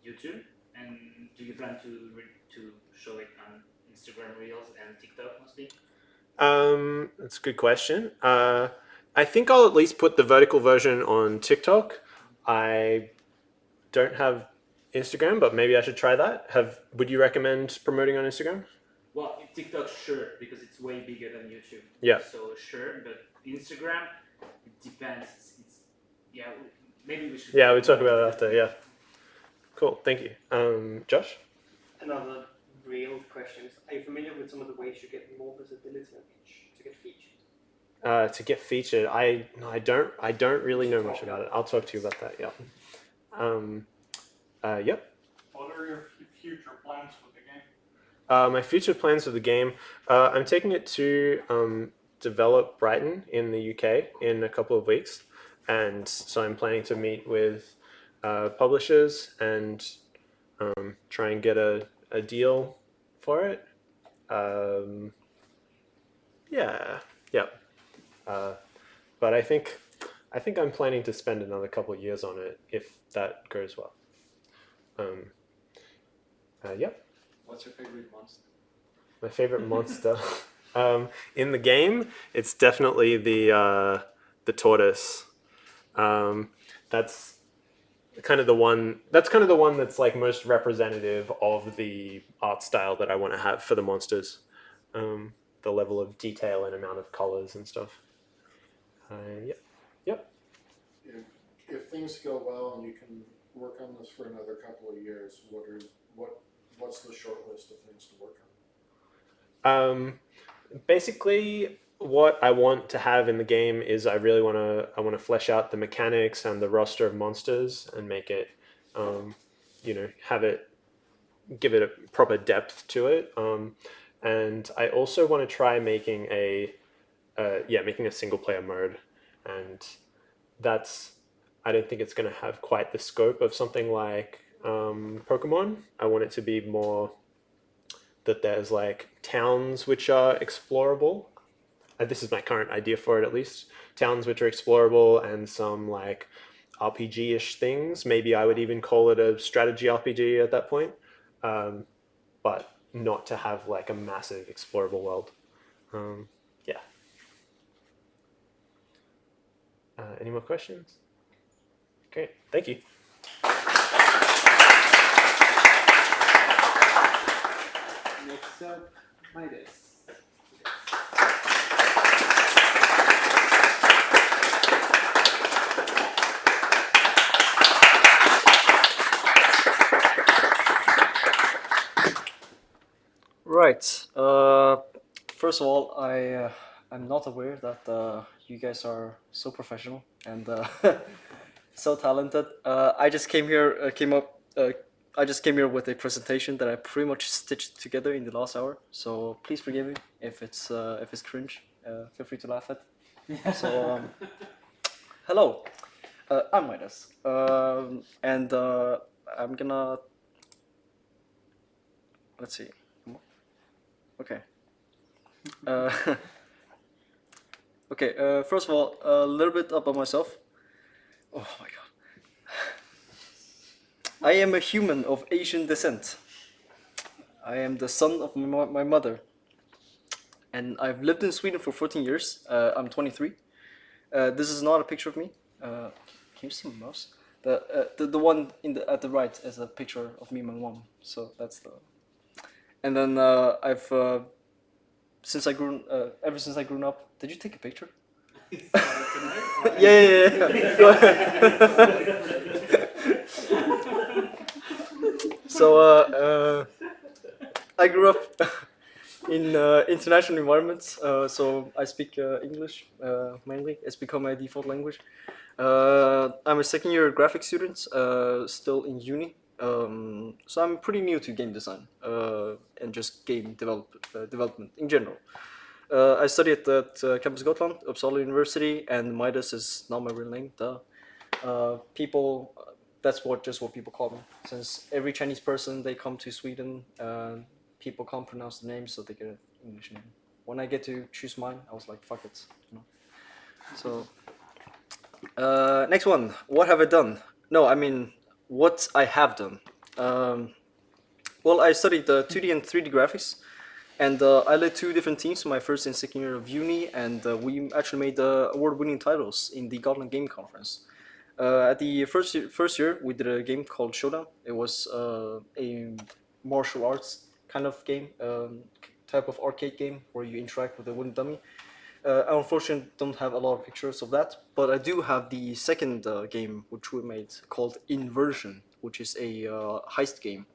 YouTube? And do you plan to show it on Instagram Reels and TikTok mostly? That's a good question. I think I'll at least put the vertical version on TikTok. I don't have Instagram, but maybe I should try that. Would you recommend promoting on Instagram? Well, TikTok, sure, because it's way bigger than YouTube. Yeah. So sure, but Instagram, it depends. Yeah, maybe we should. Yeah, we'll talk about it after. Yeah. Cool. Thank you. Josh? another real question. Are you familiar with some of the ways you get more visibility on each to get featured? To get featured, I don't really know much about it. I'll talk to you about that. Yeah. Yep. What are your future plans for the game? My future plans for the game, I'm taking it to develop Brighton in the UK in a couple of weeks, and so I'm planning to meet with publishers and try and get a deal for it. Yeah, yeah. But I think I'm planning to spend another couple of years on it if that goes well. Yep. What's your favorite monster? My favorite monster in the game, it's definitely the tortoise. That's kind of the one. That's kind of the one that's like most representative of the art style that I want to have for the monsters. The level of detail and amount of colors and stuff. Yep. Yep. If things go well and you can work on this for another couple of years, what's the short list of things to work on? Basically, what I want to have in the game is I want to flesh out the mechanics and the roster of monsters and make it, give it a proper depth to it. And I also want to try making a single player mode, and I don't think it's going to have quite the scope of something like Pokemon. I want it to be more that there's like towns which are explorable. This is my current idea for it, at least. Towns which are explorable and some like RPG-ish things. Maybe I would even call it a strategy RPG at that point, but not to have like a massive explorable world. Yeah. Any more questions? Great, thank you. Next up, Midas. Right. First of all, I'm not aware that you guys are so professional and so talented. I just came here. I just came here with a presentation that I pretty much stitched together in the last hour. So please forgive me if it's cringe. Feel free to laugh at. So hello, I'm Midas, and I'm gonna let's see. Okay. Okay. First of all, a little bit about myself. Oh my god. I am a human of Asian descent. I am the son of my mother. And I've lived in Sweden for 14 years. I'm 23. This is not a picture of me. Can you see my mouse? The one at the right is a picture of me and my mom. So that's the. And then I've ever since I grew up. Did you take a picture? Yeah. Go ahead. So I grew up in international environments. So I speak English mainly. It's become my default language. I'm a second year graphics student, still in uni. So I'm pretty new to game design and just game development in general. I studied at Campus Gotland, Uppsala University, and Midas is not my real name. That's what people call me. Since every Chinese person they come to Sweden, people can't pronounce the name, so they get an English name. When I get to choose mine, I was like, fuck it. So next one. What have I done? No, I mean what I have done. Well, I studied 2D and 3D graphics, and I led 2 different teams, my first and second year of uni, and we actually made award-winning titles in the Gotland Game Conference. At the first year, we did a game called Showdown. It was a martial arts kind of game, type of arcade game where you interact with a wooden dummy. I unfortunately don't have a lot of pictures of that, but I do have the second game which we made called Inversion, which is a heist game.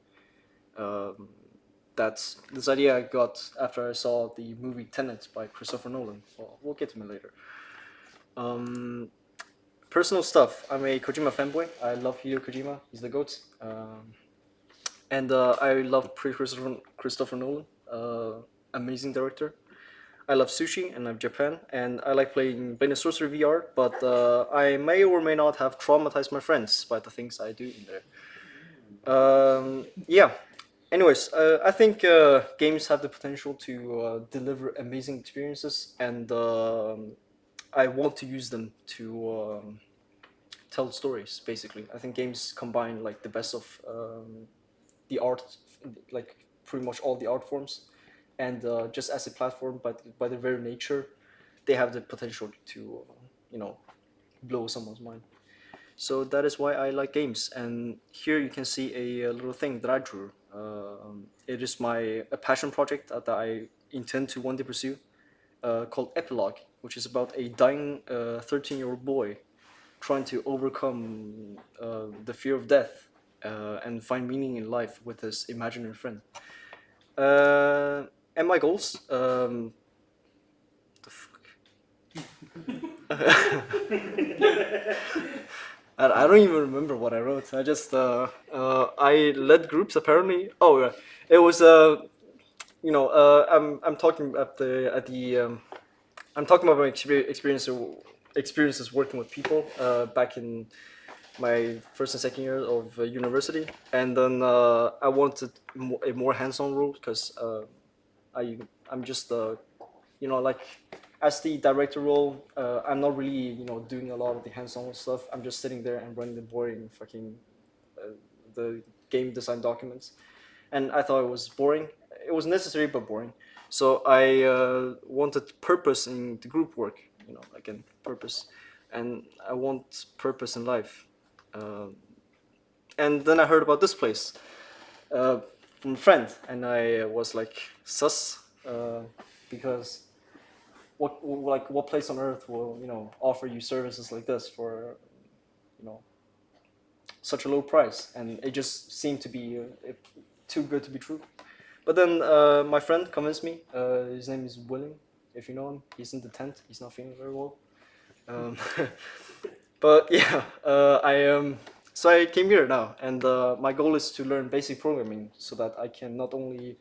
this idea I got after I saw the movie Tenet by Christopher Nolan. Well, we'll get to it later. Personal stuff. I'm a Kojima fanboy. I love Hideo Kojima. He's the GOAT. And I love Christopher Nolan. Amazing director. I love sushi and I love Japan, and I like playing Blade and Sorcery VR, but I may or may not have traumatized my friends by the things I do in there. Yeah. Anyways, I think games have the potential to deliver amazing experiences, and I want to use them to tell stories. Basically, I think games combine like the best of the art, like pretty much all the art forms, and just as a platform, but by their very nature, they have the potential to blow someone's mind. So that is why I like games. And here you can see a little thing that I drew. It is a passion project that I intend to one day pursue, called Epilogue, which is about a dying 13-year-old boy trying to overcome the fear of death and find meaning in life with his imaginary friend. And my goals. The fuck? I don't even remember what I wrote. I just I led groups apparently. Oh, yeah. It was I'm talking I'm talking about my experiences working with people back in my first and second year of university, and then I wanted a more hands-on role because I'm just like as the director role, I'm not really doing a lot of the hands-on stuff. I'm just sitting there and running the boring fucking the game design documents, and I thought it was boring. It was necessary but boring. So I wanted purpose in the group work, again, purpose, and I want purpose in life. And then I heard about this place from a friend, and I was like sus, because what place on earth will offer you services like this for such a low price? And it just seemed to be too good to be true. But then my friend convinced me. His name is William, if you know him. He's in the tent. He's not feeling very well. But yeah, so I came here now, and my goal is to learn basic programming so that I can not only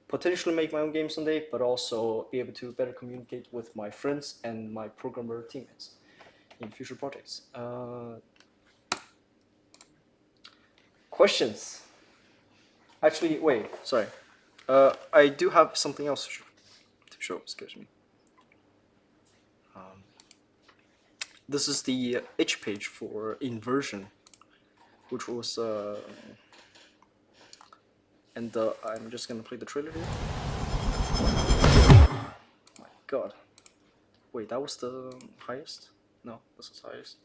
potentially make my own game someday, but also be able to better communicate with my friends and my programmer teammates in future projects. Questions? Actually, wait, sorry. I do have something else to show, excuse me. This is the itch page for Inversion, which was, and I'm just gonna play the trailer here. Oh my god. Wait, that was the highest? No, this is highest.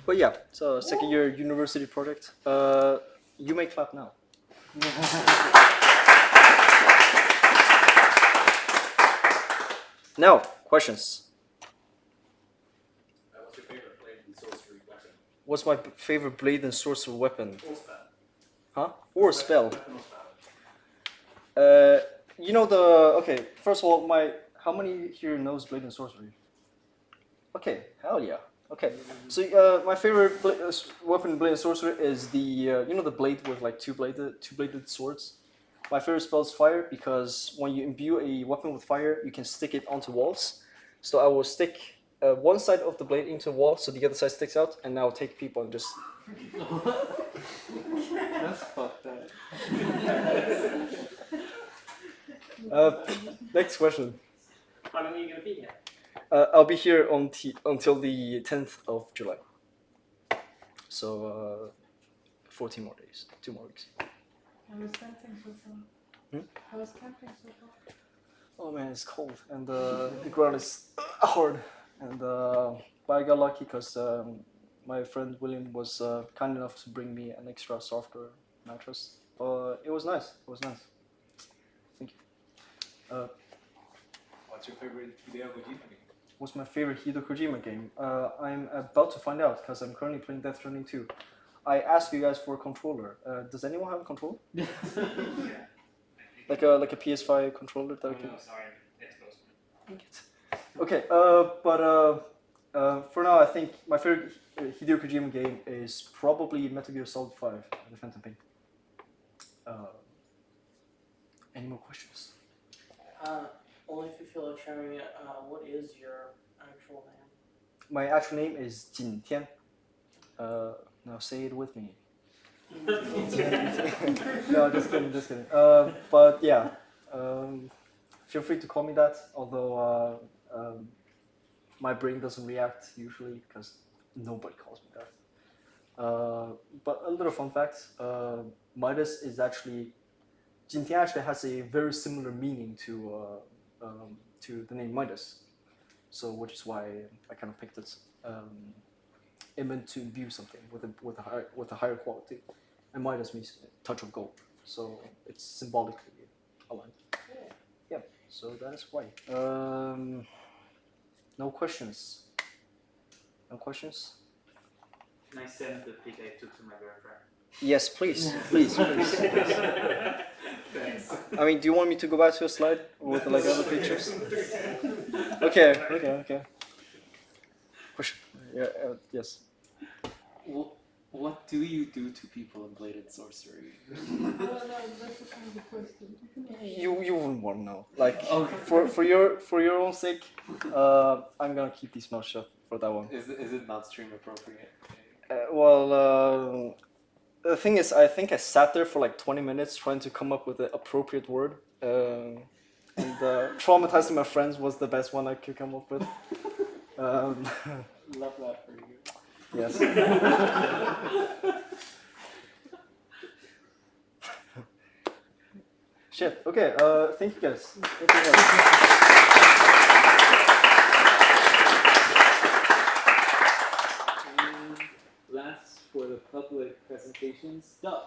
But yeah, it's a second year university project. You may clap now. Now, questions. What's your favorite blade and sorcery weapon? What's my favorite blade and sorcery weapon? Or spell. Huh? Or spell. Weapon or spell. Okay, first of all, how many here knows blade and sorcery? Okay, hell yeah. Okay, so my favorite weapon, blade and sorcery, is the the blade with like two bladed swords. My favorite spell is fire, because when you imbue a weapon with fire, you can stick it onto walls. So I will stick one side of the blade into the wall, so the other side sticks out, and I will take people and just. That's fucked up. Next question. How long are you gonna be here? I'll be here until the 10th of July. So 14 more days, 2 more weeks. How was camping so far? How was camping so far? Oh man, it's cold and the ground is hard. And but I got lucky because my friend William was kind enough to bring me an extra softer mattress. But it was nice. It was nice. Thank you. What's your favorite Hideo Kojima game? What's my favorite Hideo Kojima game? I'm about to find out because I'm currently playing Death Stranding 2. I asked you guys for a controller. Does anyone have a controller? Yeah. Like a PS5 controller that I can. No, sorry, Xbox. Okay, but for now, I think my favorite Hideo Kojima game is probably Metal Gear Solid 5: The Phantom Pain. Any more questions? Only if you feel like sharing it. What is your actual name? My actual name is Jin Tian. Now say it with me. No, just kidding, just kidding. But yeah, feel free to call me that. Although my brain doesn't react usually because nobody calls me that. But a little fun fact: Midas is actually Jintian actually has a very similar meaning to the name Midas. So which is why I kind of picked it. It meant to imbue something with a higher quality, and Midas means touch of gold. So it's symbolically aligned. Yeah. So that is why. No questions. No questions. Can I send the pic I took to my girlfriend? Yes, please, please, please. Thanks. I mean, do you want me to go back to a slide with like other pictures? Okay. Question. Yeah. Yes. What do you do to people in Bladed Sorcery? That's the kind of question. You wouldn't want to know. Like Okay. for your own sake, I'm gonna keep these mouth shut for that one. Is it not stream appropriate? The thing is, I think I sat there for like 20 minutes trying to come up with the appropriate word. And traumatizing my friends was the best one I could come up with. Love that for you. Yes. Shit. Okay. Thank you guys. Thank you guys. Last for the public presentations, Doug.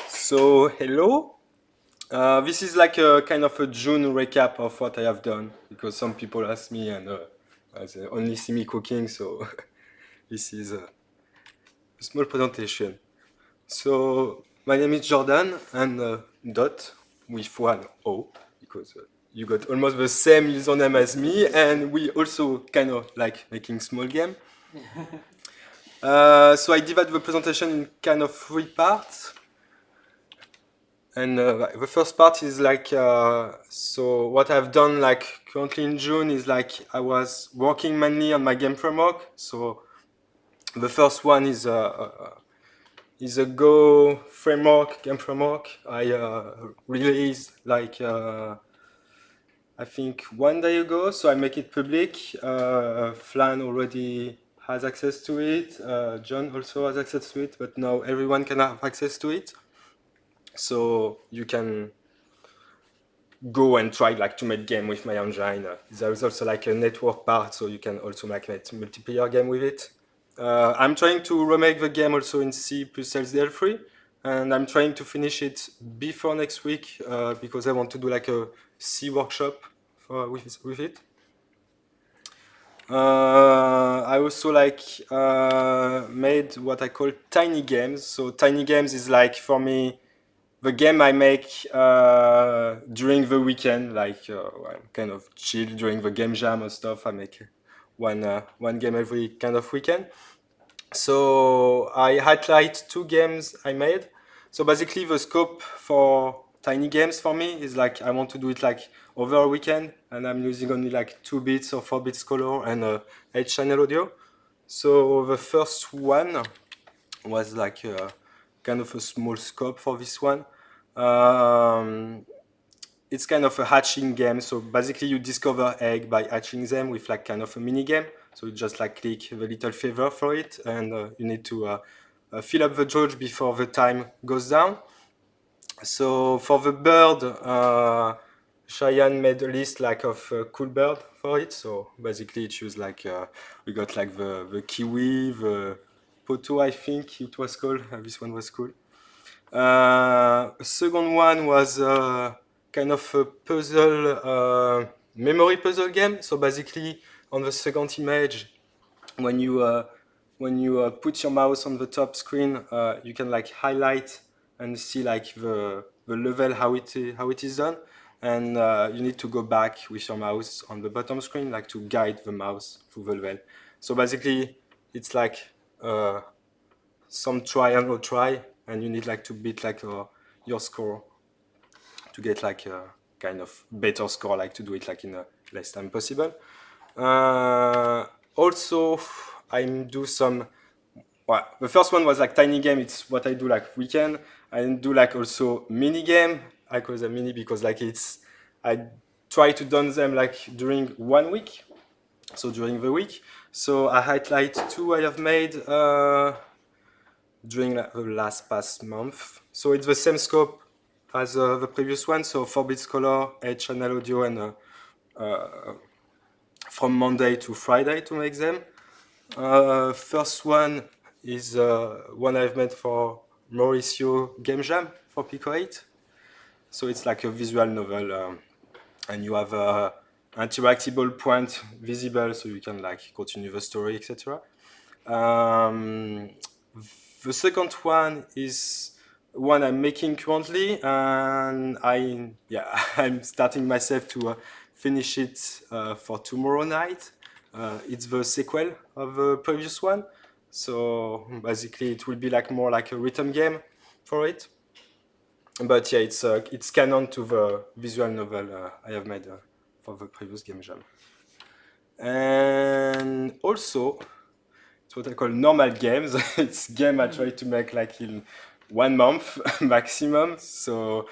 So, hello. This is like a kind of a June recap of what I have done, because some people ask me and they only see me cooking, so this is a small presentation. So, my name is Jordan, and Dot with one O, because you got almost the same username as me, and we also kind of like making small game. So I divide the presentation in kind of 3 parts. And the first part is like, so what I've done like currently in June is like I was working mainly on my game framework. So the first one is a Go framework, game framework. I released like I think 1 day ago, so I make it public. Flan already has access to it. John also has access to it, but now everyone can have access to it. So you can go and try like to make game with my engine. There's also like a network part, so you can also like make multiplayer game with it. I'm trying to remake the game also in C plus LSDL3, and I'm trying to finish it before next week because I want to do like a C workshop with it. I also like made what I call tiny games. So tiny games is like for me the game I make during the weekend, like I'm kind of chill during the game jam and stuff. I make one game every kind of weekend. So I highlight 2 games I made. So basically, the scope for tiny games for me is like I want to do it like over a weekend, and I'm using only like 2 bits or 4 bits color and 8 channel audio. So the first one was like kind of a small scope for this one. It's kind of a hatching game. So basically you discover egg by hatching them with like kind of a mini game. So you just like click the little favor for it, and you need to fill up the judge before the time goes down. So for the bird, Cheyenne made a list like of cool bird for it. So basically it used like, we got like the kiwi, the poto, I think it was called. This one was cool. A second one was kind of a puzzle, memory puzzle game. So basically, on the second image, when you put your mouse on the top screen, you can like highlight and see like the level how it is done, and you need to go back with your mouse on the bottom screen like to guide the mouse through the level. So basically, it's like some triangle try, and you need like to beat like your score to get like a kind of better score, like to do it like in a less time possible. Also, I do some. Well, the first one was like tiny game. It's what I do like weekend. I do like also mini game. I call them mini because like I try to done them like during 1 week, so during the week. So I highlight 2 I have made during the last past month. So it's the same scope as the previous one. So 4 bits color, 8 channel audio, and from Monday to Friday to make them. First one is one I've made for Mauricio Game Jam for Pico 8. So it's like a visual novel, and you have interactable point visible, so you can like continue the story, etc. The second one is one I'm making currently, and I'm starting myself to finish it for tomorrow night. It's the sequel of the previous one, so basically it will be like more like a rhythm game for it. But yeah, it's canon to the visual novel I have made for the previous game jam. And also, it's what I call normal games. It's game I try to make like in 1 month maximum. So,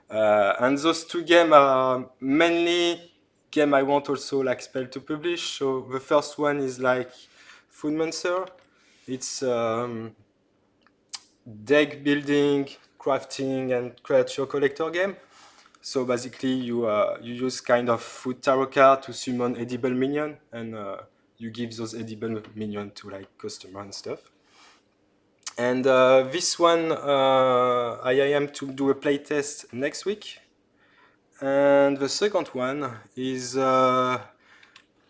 and those 2 games are mainly game I want also like Spell to publish. So the first one is like Food Monster. It's deck building, crafting, and creature collector game. So basically, you use kind of food tarot card to summon edible minion, and you give those edible minion to like customer and stuff. And this one, I am to do a playtest next week. And the second one is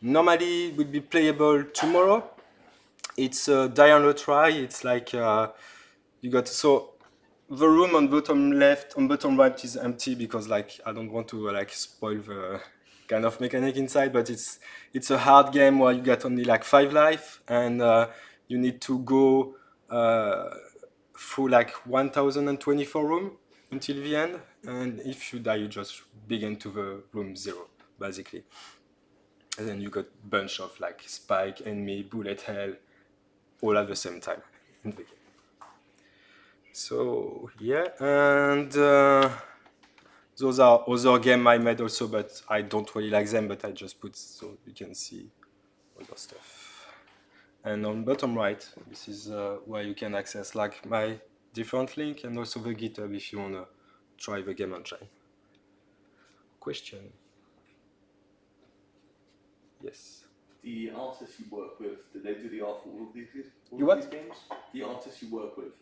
normally would be playable tomorrow. It's a dialogue try. It's like you got the room on bottom left, on bottom right is empty because like I don't want to like spoil the kind of mechanic inside, but it's a hard game where you get only like 5 life, and you need to go through like 1024 room until the end, and if you die you just begin to the room 0 basically, and then you got bunch of like spike, enemy, bullet hell all at the same time in the game. So yeah, and those are other games I made also, but I don't really like them, but I just put so you can see other stuff. And on bottom right, this is where you can access like my different link and also the GitHub if you want to try the game engine. Question? Yes. The artists you work with, did they do the art for all of these games? The artists you work with.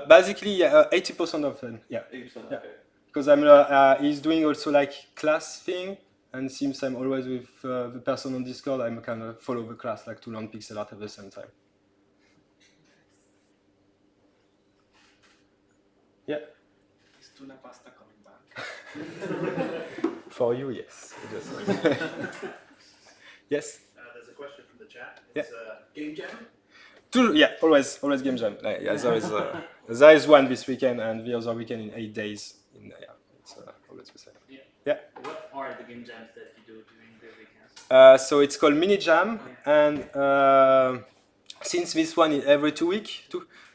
Basically, 80% of them. Yeah. 80%. Yeah. Okay. Because he's doing also like class thing, and since I'm always with the person on Discord, I'm kind of follow the class like to learn pixel art at the same time. Yeah. Is tuna pasta coming back? For you, yes. Yes. There's a question from the chat. Yeah. It's Game Jam. Always game jam. Yeah, there is one this weekend and the other weekend in 8 days. It's always the same. Yeah. What are the game jams that you do during the weekends? So it's called Mini Jam, and since this one is every 2 weeks,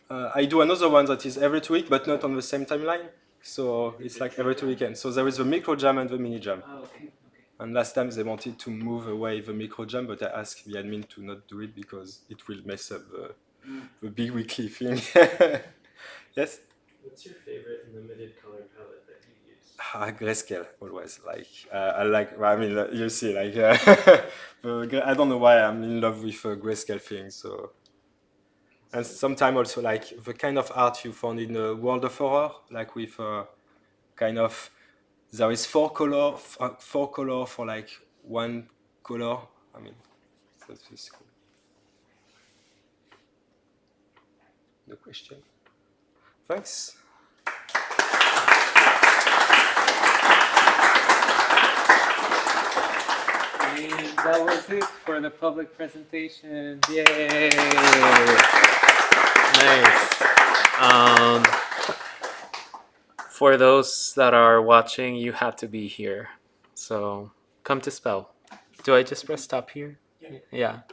I do another one that is every 2 weeks, but not on the same timeline. So it's like every 2 weekends. So there is the Micro Jam and the Mini Jam. Oh, okay. And last time they wanted to move away the Micro Jam, but I asked the admin to not do it because it will mess up the big weekly thing. Yes? What's your favorite limited color palette that you use? Grayscale, always. You see, I don't know why I'm in love with grayscale thing. So, and sometimes also like the kind of art you found in the World of Horror, like with kind of there is four color for like one color. I mean, that's just cool. No question. Thanks. And that was it for the public presentation. Yay! Nice. For those that are watching, you had to be here. So come to Spell. Do I just press stop here? Yeah.